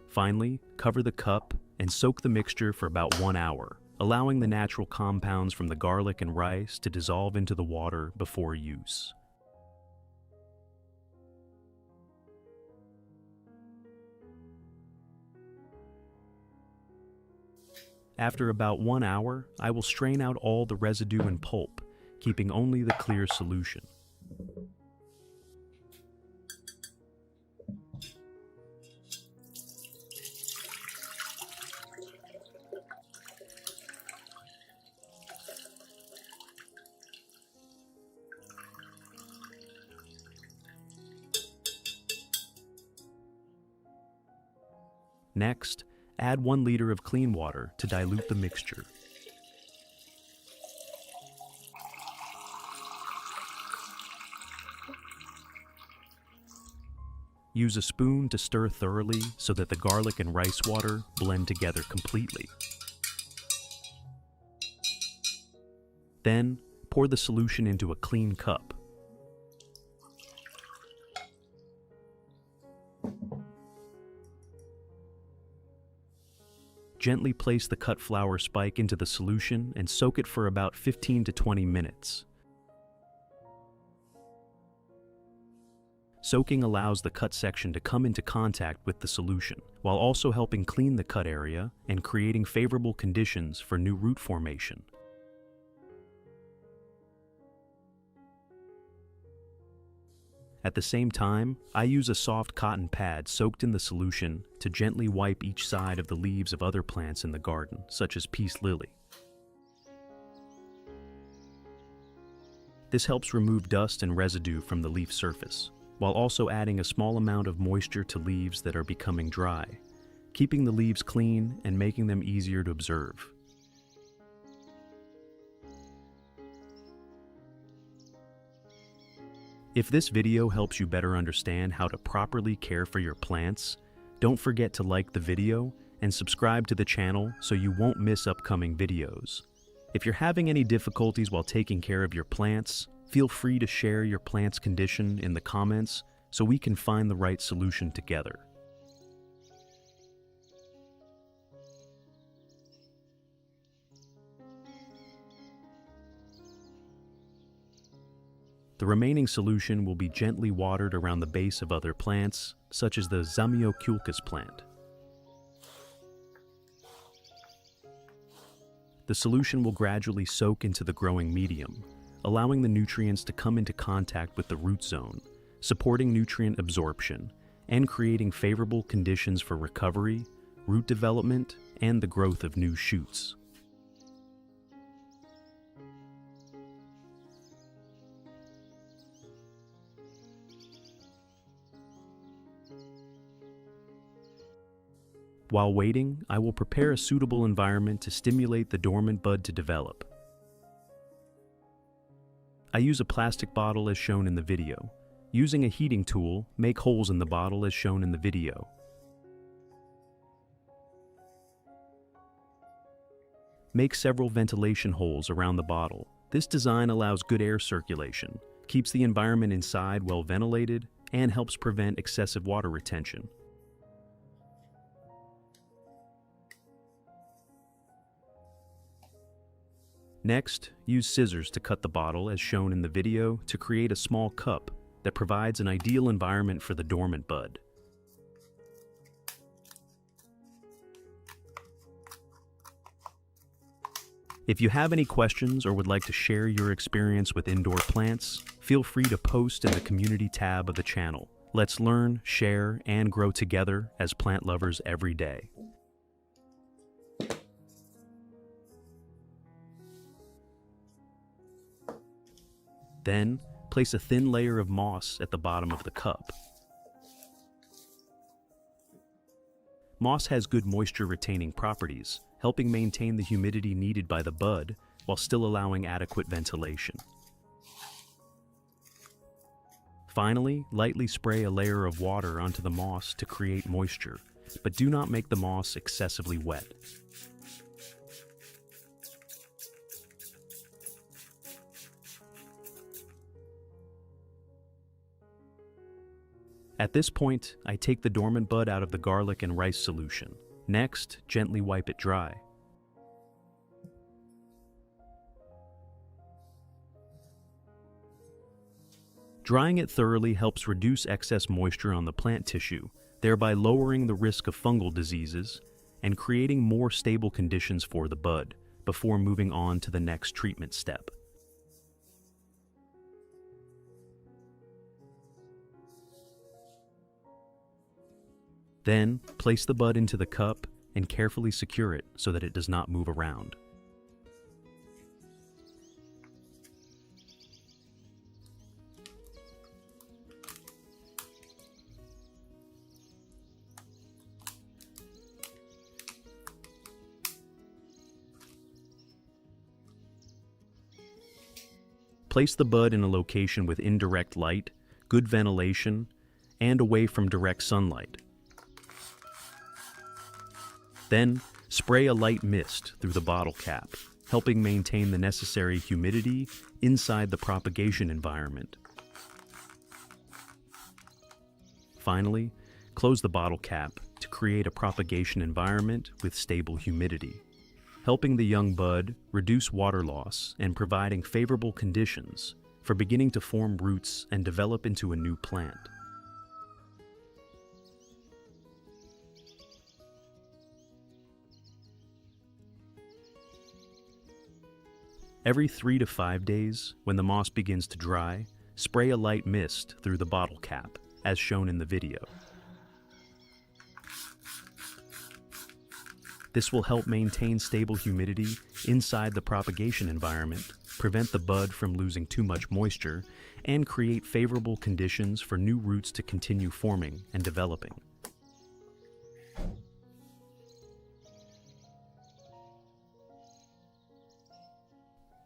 Finally, cover the cup and soak the mixture for about 1 hour, allowing the natural compounds from the garlic and rice to dissolve into the water before use. After about 1 hour, I will strain out all the residue and pulp, keeping only the clear solution. Next, add 1 liter of clean water to dilute the mixture. Use a spoon to stir thoroughly so that the garlic and rice water blend together completely. Then, pour the solution into a clean cup. Gently place the cut flower spike into the solution and soak it for about 15 to 20 minutes. Soaking allows the cut section to come into contact with the solution, while also helping clean the cut area and creating favorable conditions for new root formation. At the same time, I use a soft cotton pad soaked in the solution to gently wipe each side of the leaves of other plants in the garden, such as peace lily. This helps remove dust and residue from the leaf surface, while also adding a small amount of moisture to leaves that are becoming dry, keeping the leaves clean and making them easier to observe. If this video helps you better understand how to properly care for your plants, don't forget to like the video and subscribe to the channel so you won't miss upcoming videos. If you're having any difficulties while taking care of your plants, Feel free to share your plant's condition in the comments so we can find the right solution together. The remaining solution will be gently watered around the base of other plants, such as the Zamioculcas plant. The solution will gradually soak into the growing medium, allowing the nutrients to come into contact with the root zone, supporting nutrient absorption, and creating favorable conditions for recovery, root development, and the growth of new shoots. While waiting, I will prepare a suitable environment to stimulate the dormant bud to develop. I use a plastic bottle as shown in the video. Using a heating tool, make holes in the bottle as shown in the video. Make several ventilation holes around the bottle. This design allows good air circulation, keeps the environment inside well ventilated, and helps prevent excessive water retention. Next, use scissors to cut the bottle as shown in the video to create a small cup that provides an ideal environment for the dormant bud. If you have any questions or would like to share your experience with indoor plants, feel free to post in the community tab of the channel. Let's learn, share, and grow together as plant lovers every day. Then, place a thin layer of moss at the bottom of the cup. Moss has good moisture-retaining properties, helping maintain the humidity needed by the bud while still allowing adequate ventilation. Finally, lightly spray a layer of water onto the moss to create moisture, but do not make the moss excessively wet. At this point, I take the dormant bud out of the garlic and rice solution. Next, gently wipe it dry. Drying it thoroughly helps reduce excess moisture on the plant tissue, thereby lowering the risk of fungal diseases and creating more stable conditions for the bud before moving on to the next treatment step. Then, place the bud into the cup and carefully secure it so that it does not move around. Place the bud in a location with indirect light, good ventilation, and away from direct sunlight. Then, spray a light mist through the bottle cap, helping maintain the necessary humidity inside the propagation environment. Finally, close the bottle cap to create a propagation environment with stable humidity, helping the young bud reduce water loss and providing favorable conditions for beginning to form roots and develop into a new plant. Every 3 to 5 days, when the moss begins to dry, spray a light mist through the bottle cap, as shown in the video. This will help maintain stable humidity inside the propagation environment, prevent the bud from losing too much moisture, and create favorable conditions for new roots to continue forming and developing.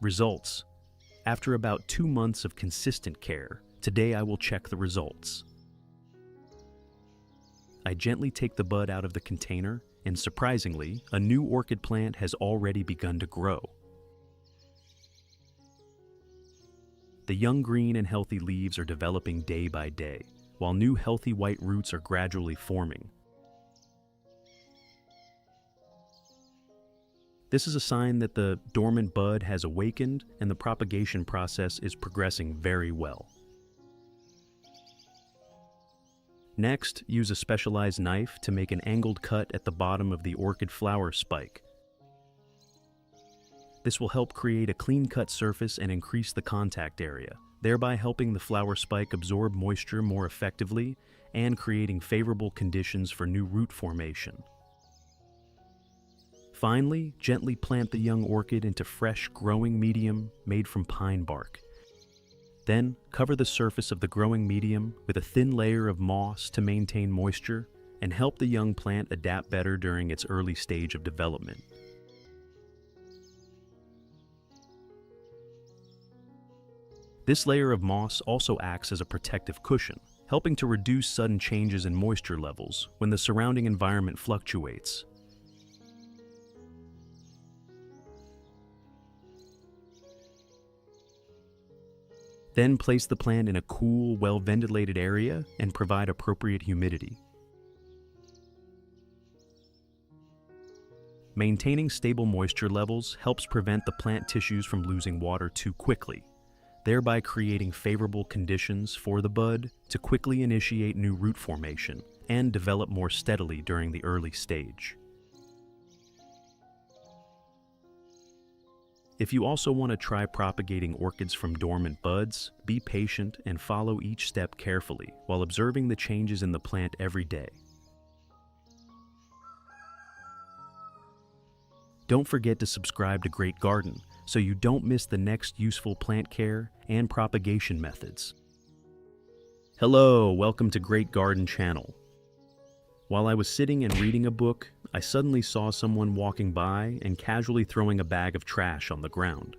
Results. After about 2 months of consistent care, today I will check the results. I gently take the bud out of the container, and surprisingly, a new orchid plant has already begun to grow. The young green and healthy leaves are developing day by day, while new healthy white roots are gradually forming. This is a sign that the dormant bud has awakened and the propagation process is progressing very well. Next, use a specialized knife to make an angled cut at the bottom of the orchid flower spike. This will help create a clean-cut surface and increase the contact area, thereby helping the flower spike absorb moisture more effectively and creating favorable conditions for new root formation. Finally, gently plant the young orchid into fresh, growing medium made from pine bark. Then, cover the surface of the growing medium with a thin layer of moss to maintain moisture and help the young plant adapt better during its early stage of development. This layer of moss also acts as a protective cushion, helping to reduce sudden changes in moisture levels when the surrounding environment fluctuates. Then place the plant in a cool, well-ventilated area and provide appropriate humidity. Maintaining stable moisture levels helps prevent the plant tissues from losing water too quickly, thereby creating favorable conditions for the bud to quickly initiate new root formation and develop more steadily during the early stage. If you also want to try propagating orchids from dormant buds, be patient and follow each step carefully while observing the changes in the plant every day. Don't forget to subscribe to Great Garden so you don't miss the next useful plant care and propagation methods. Hello, welcome to Great Garden channel. While I was sitting and reading a book, I suddenly saw someone walking by and casually throwing a bag of trash on the ground.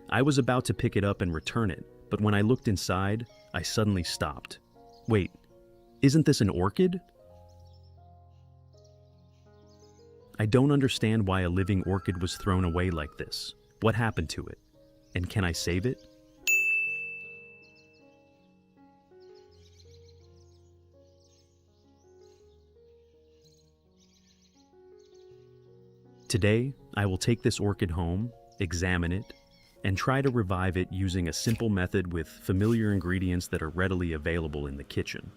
I was about to pick it up and return it, but when I looked inside, I suddenly stopped. Wait, isn't this an orchid? I don't understand why a living orchid was thrown away like this. What happened to it? And can I save it? Today, I will take this orchid home, examine it, and try to revive it using a simple method with familiar ingredients that are readily available in the kitchen.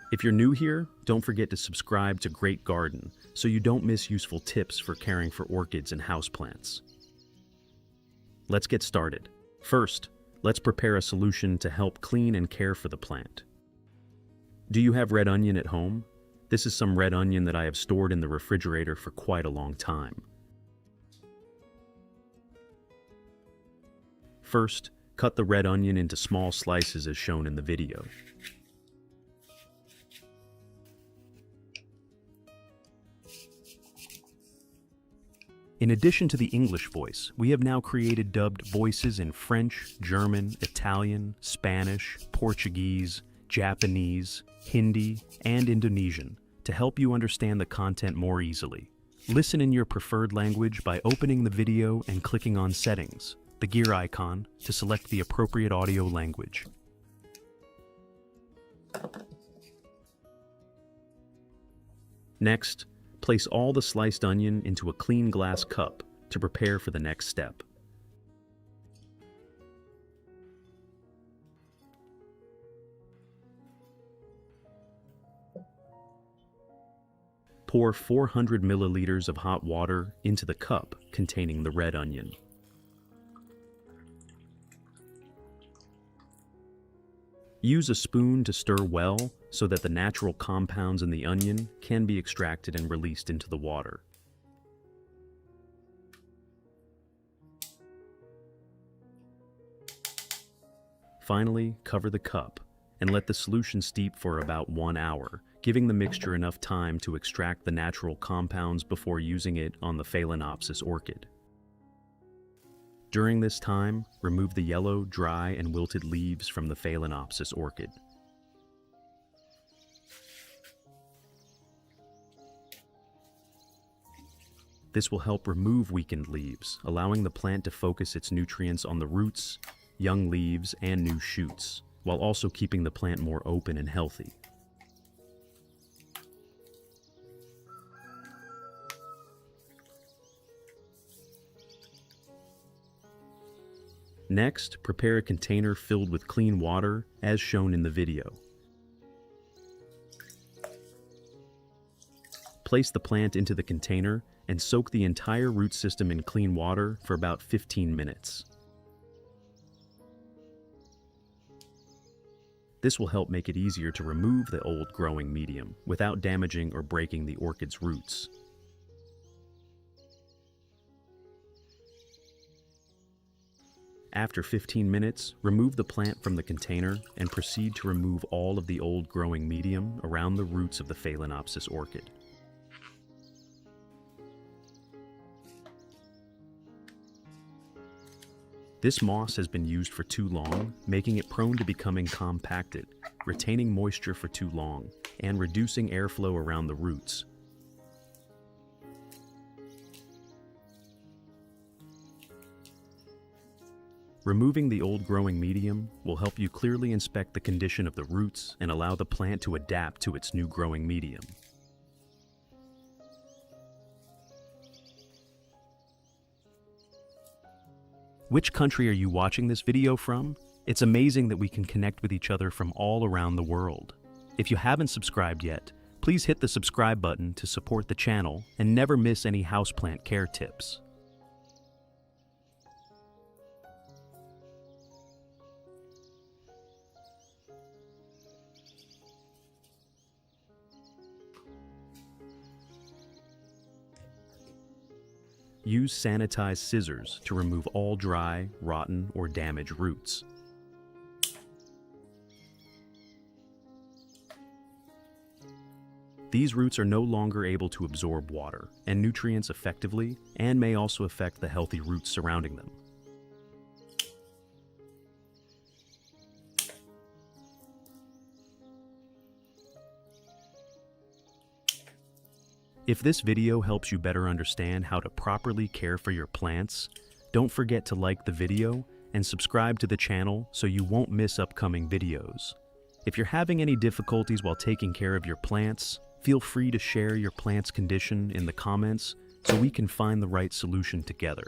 If you're new here, don't forget to subscribe to Great Garden so you don't miss useful tips for caring for orchids and houseplants. Let's get started. First, let's prepare a solution to help clean and care for the plant. Do you have red onion at home? This is some red onion that I have stored in the refrigerator for quite a long time. First, cut the red onion into small slices as shown in the video. In addition to the English voice, we have now created dubbed voices in French, German, Italian, Spanish, Portuguese, Japanese, Hindi, and Indonesian to help you understand the content more easily. Listen in your preferred language by opening the video and clicking on Settings, the gear icon, to select the appropriate audio language. Next, place all the sliced onion into a clean glass cup to prepare for the next step. Pour 400 milliliters of hot water into the cup containing the red onion. Use a spoon to stir well so that the natural compounds in the onion can be extracted and released into the water. Finally, cover the cup and let the solution steep for about 1 hour, giving the mixture enough time to extract the natural compounds before using it on the Phalaenopsis orchid. During this time, remove the yellow, dry, and wilted leaves from the Phalaenopsis orchid. This will help remove weakened leaves, allowing the plant to focus its nutrients on the roots, young leaves, and new shoots, while also keeping the plant more open and healthy. Next, prepare a container filled with clean water, as shown in the video. Place the plant into the container and soak the entire root system in clean water for about 15 minutes. This will help make it easier to remove the old growing medium without damaging or breaking the orchid's roots. After 15 minutes, remove the plant from the container and proceed to remove all of the old growing medium around the roots of the Phalaenopsis orchid. This moss has been used for too long, making it prone to becoming compacted, retaining moisture for too long, and reducing airflow around the roots. Removing the old growing medium will help you clearly inspect the condition of the roots and allow the plant to adapt to its new growing medium. Which country are you watching this video from? It's amazing that we can connect with each other from all around the world. If you haven't subscribed yet, please hit the subscribe button to support the channel and never miss any houseplant care tips. Use sanitized scissors to remove all dry, rotten, or damaged roots. These roots are no longer able to absorb water and nutrients effectively and may also affect the healthy roots surrounding them. If this video helps you better understand how to properly care for your plants, don't forget to like the video and subscribe to the channel so you won't miss upcoming videos. If you're having any difficulties while taking care of your plants, feel free to share your plant's condition in the comments so we can find the right solution together.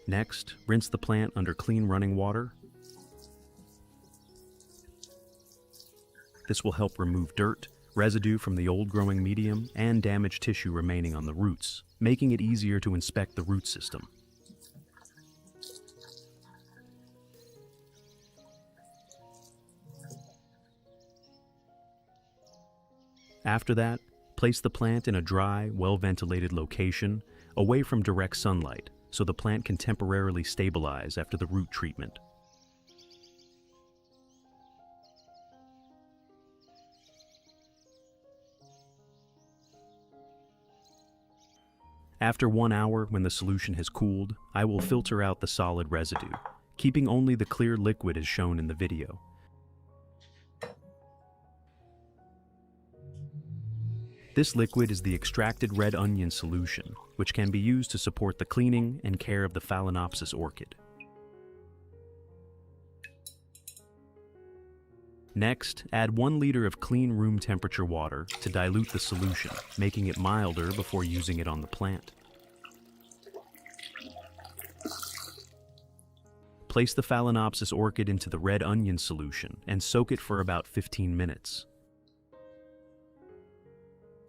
Next, rinse the plant under clean running water. This will help remove dirt, residue from the old growing medium, and damaged tissue remaining on the roots, making it easier to inspect the root system. After that, place the plant in a dry, well-ventilated location, away from direct sunlight, so the plant can temporarily stabilize after the root treatment. After 1 hour, when the solution has cooled, I will filter out the solid residue, keeping only the clear liquid as shown in the video. This liquid is the extracted red onion solution, which can be used to support the cleaning and care of the Phalaenopsis orchid. Next, add 1 liter of clean room temperature water to dilute the solution, making it milder before using it on the plant. Place the Phalaenopsis orchid into the red onion solution and soak it for about 15 minutes.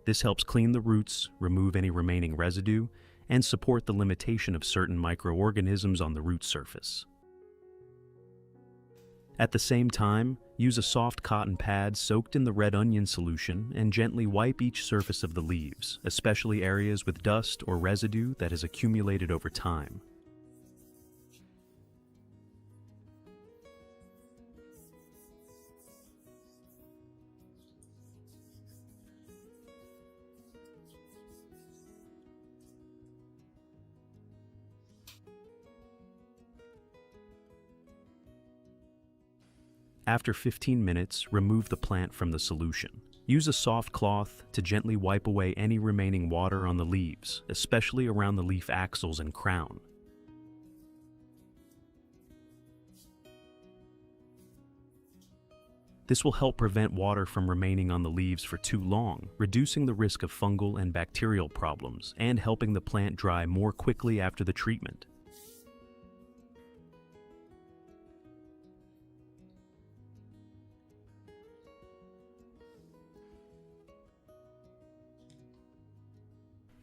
This helps clean the roots, remove any remaining residue, and support the limitation of certain microorganisms on the root surface. At the same time, use a soft cotton pad soaked in the red onion solution and gently wipe each surface of the leaves, especially areas with dust or residue that has accumulated over time. After 15 minutes, remove the plant from the solution. Use a soft cloth to gently wipe away any remaining water on the leaves, especially around the leaf axils and crown. This will help prevent water from remaining on the leaves for too long, reducing the risk of fungal and bacterial problems and helping the plant dry more quickly after the treatment.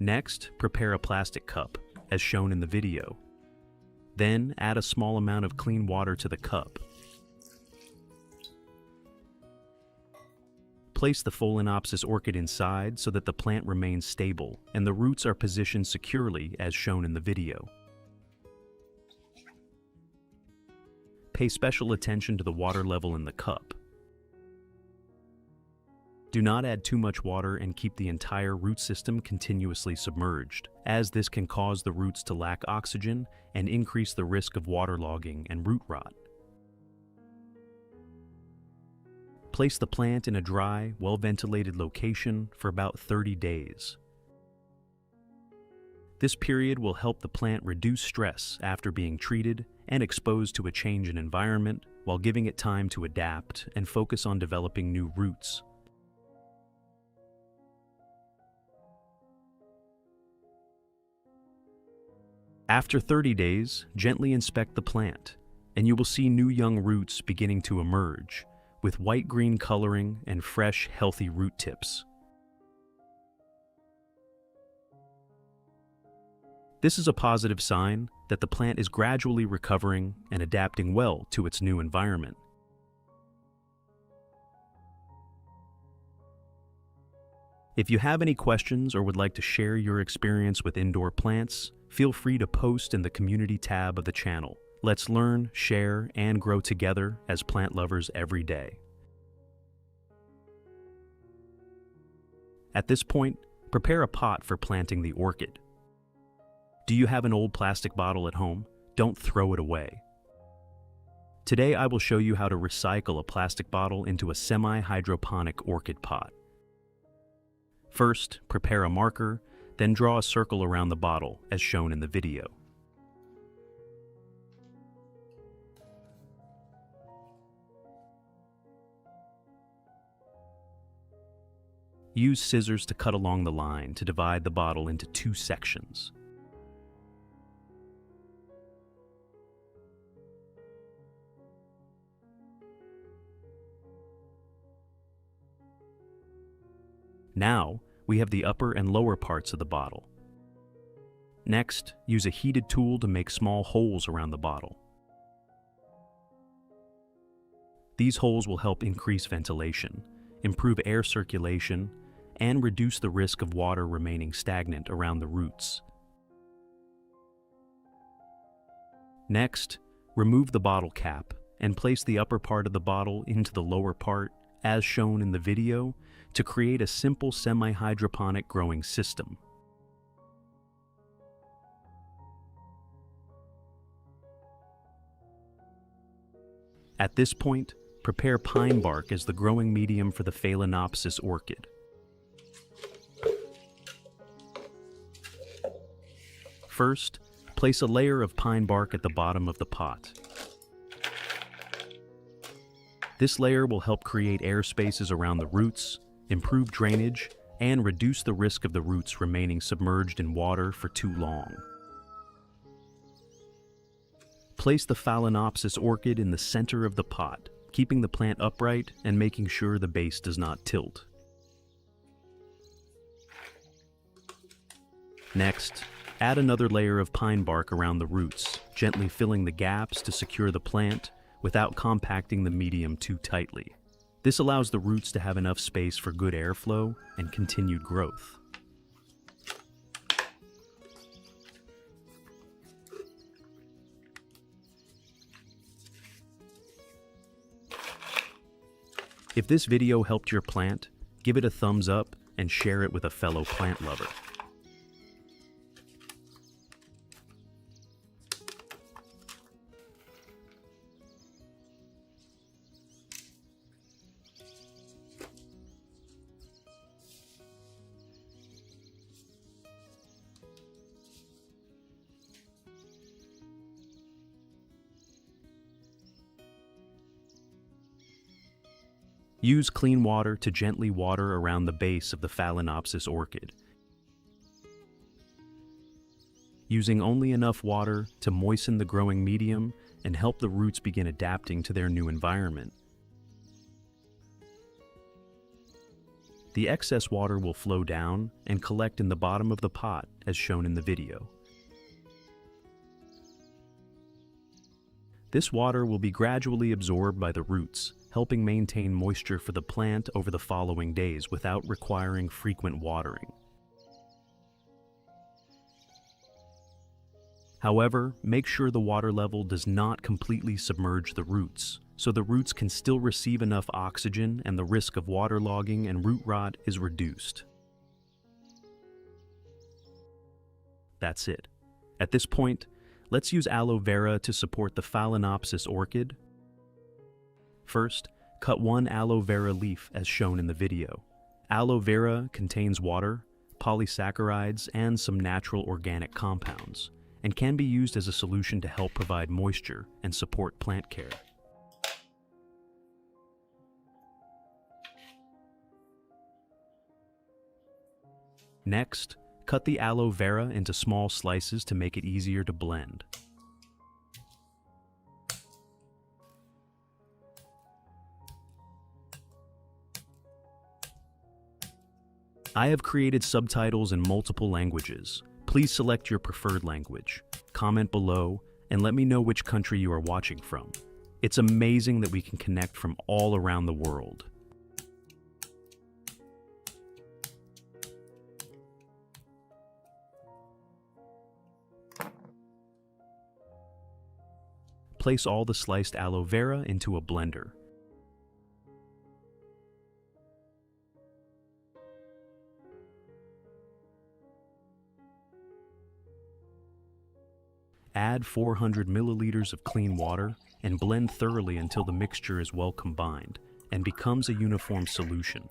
Next, prepare a plastic cup, as shown in the video. Then, add a small amount of clean water to the cup. Place the Phalaenopsis orchid inside so that the plant remains stable and the roots are positioned securely as shown in the video. Pay special attention to the water level in the cup. Do not add too much water and keep the entire root system continuously submerged, as this can cause the roots to lack oxygen and increase the risk of waterlogging and root rot. Place the plant in a dry, well-ventilated location for about 30 days. This period will help the plant reduce stress after being treated and exposed to a change in environment while giving it time to adapt and focus on developing new roots. After 30 days, gently inspect the plant, and you will see new young roots beginning to emerge, with white-green coloring and fresh, healthy root tips. This is a positive sign that the plant is gradually recovering and adapting well to its new environment. If you have any questions or would like to share your experience with indoor plants, feel free to post in the community tab of the channel. Let's learn, share, and grow together as plant lovers every day. At this point, prepare a pot for planting the orchid. Do you have an old plastic bottle at home? Don't throw it away. Today I will show you how to recycle a plastic bottle into a semi-hydroponic orchid pot. First, prepare a marker, then draw a circle around the bottle, as shown in the video. Use scissors to cut along the line to divide the bottle into two sections. Now, we have the upper and lower parts of the bottle. Next, use a heated tool to make small holes around the bottle. These holes will help increase ventilation, improve air circulation, and reduce the risk of water remaining stagnant around the roots. Next, remove the bottle cap and place the upper part of the bottle into the lower part, as shown in the video, to create a simple semi-hydroponic growing system. At this point, prepare pine bark as the growing medium for the Phalaenopsis orchid. First, place a layer of pine bark at the bottom of the pot. This layer will help create air spaces around the roots, improve drainage, and reduce the risk of the roots remaining submerged in water for too long. Place the Phalaenopsis orchid in the center of the pot, keeping the plant upright and making sure the base does not tilt. Next, add another layer of pine bark around the roots, gently filling the gaps to secure the plant without compacting the medium too tightly. This allows the roots to have enough space for good airflow and continued growth. If this video helped your plant, give it a thumbs up and share it with a fellow plant lover. Use clean water to gently water around the base of the Phalaenopsis orchid, using only enough water to moisten the growing medium and help the roots begin adapting to their new environment. The excess water will flow down and collect in the bottom of the pot, as shown in the video. This water will be gradually absorbed by the roots, helping maintain moisture for the plant over the following days without requiring frequent watering. However, make sure the water level does not completely submerge the roots, so the roots can still receive enough oxygen and the risk of waterlogging and root rot is reduced. That's it. At this point, let's use aloe vera to support the Phalaenopsis orchid. First, cut one aloe vera leaf as shown in the video. Aloe vera contains water, polysaccharides, and some natural organic compounds, and can be used as a solution to help provide moisture and support plant care. Next, cut the aloe vera into small slices to make it easier to blend. I have created subtitles in multiple languages. Please select your preferred language, comment below, and let me know which country you are watching from. It's amazing that we can connect from all around the world. Place all the sliced aloe vera into a blender. Add 400 milliliters of clean water and blend thoroughly until the mixture is well combined and becomes a uniform solution.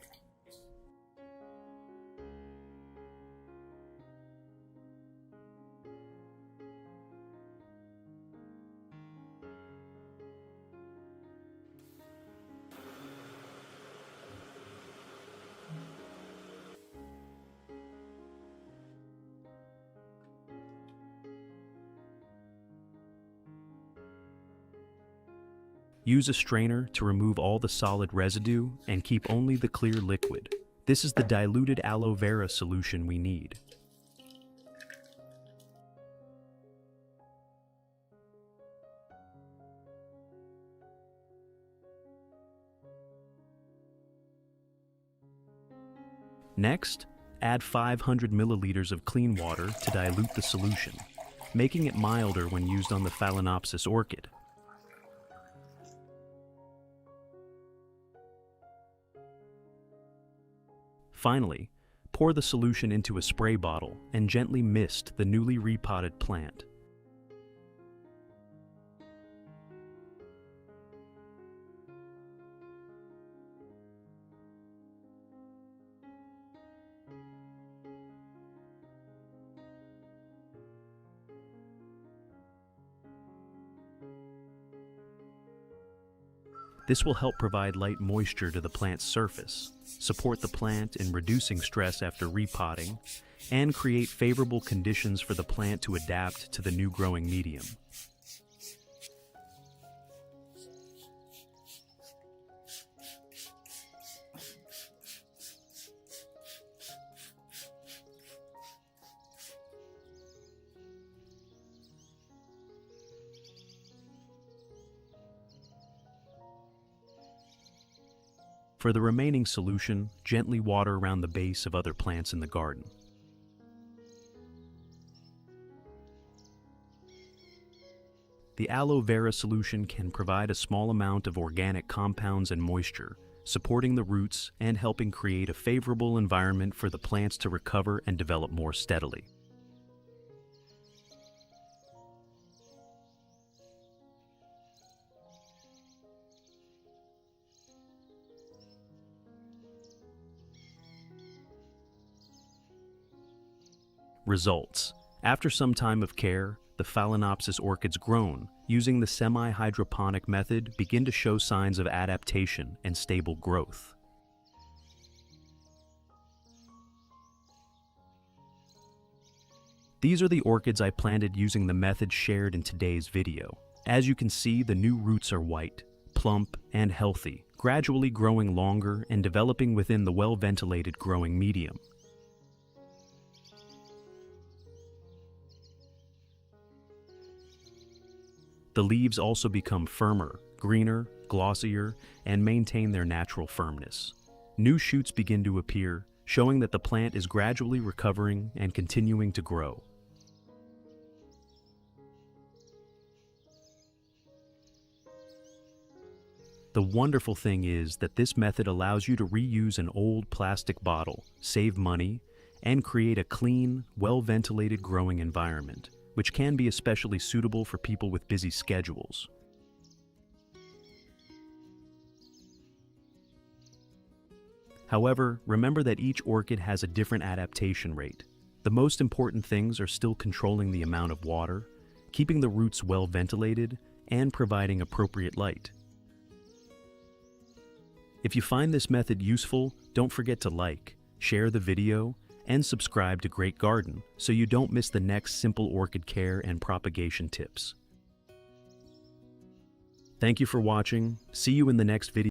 Use a strainer to remove all the solid residue and keep only the clear liquid. This is the diluted aloe vera solution we need. Next, add 500 milliliters of clean water to dilute the solution, making it milder when used on the Phalaenopsis orchid. Finally, pour the solution into a spray bottle and gently mist the newly repotted plant. This will help provide light moisture to the plant's surface, support the plant in reducing stress after repotting, and create favorable conditions for the plant to adapt to the new growing medium. For the remaining solution, gently water around the base of other plants in the garden. The aloe vera solution can provide a small amount of organic compounds and moisture, supporting the roots and helping create a favorable environment for the plants to recover and develop more steadily. Results. After some time of care, the Phalaenopsis orchids grown using the semi-hydroponic method begin to show signs of adaptation and stable growth. These are the orchids I planted using the method shared in today's video. As you can see, the new roots are white, plump, and healthy, gradually growing longer and developing within the well-ventilated growing medium. The leaves also become firmer, greener, glossier, and maintain their natural firmness. New shoots begin to appear, showing that the plant is gradually recovering and continuing to grow. The wonderful thing is that this method allows you to reuse an old plastic bottle, save money, and create a clean, well-ventilated growing environment, which can be especially suitable for people with busy schedules. However, remember that each orchid has a different adaptation rate. The most important things are still controlling the amount of water, keeping the roots well ventilated, and providing appropriate light. If you find this method useful, don't forget to like, share the video, and subscribe to Great Garden so you don't miss the next simple orchid care and propagation tips. Thank you for watching. See you in the next video.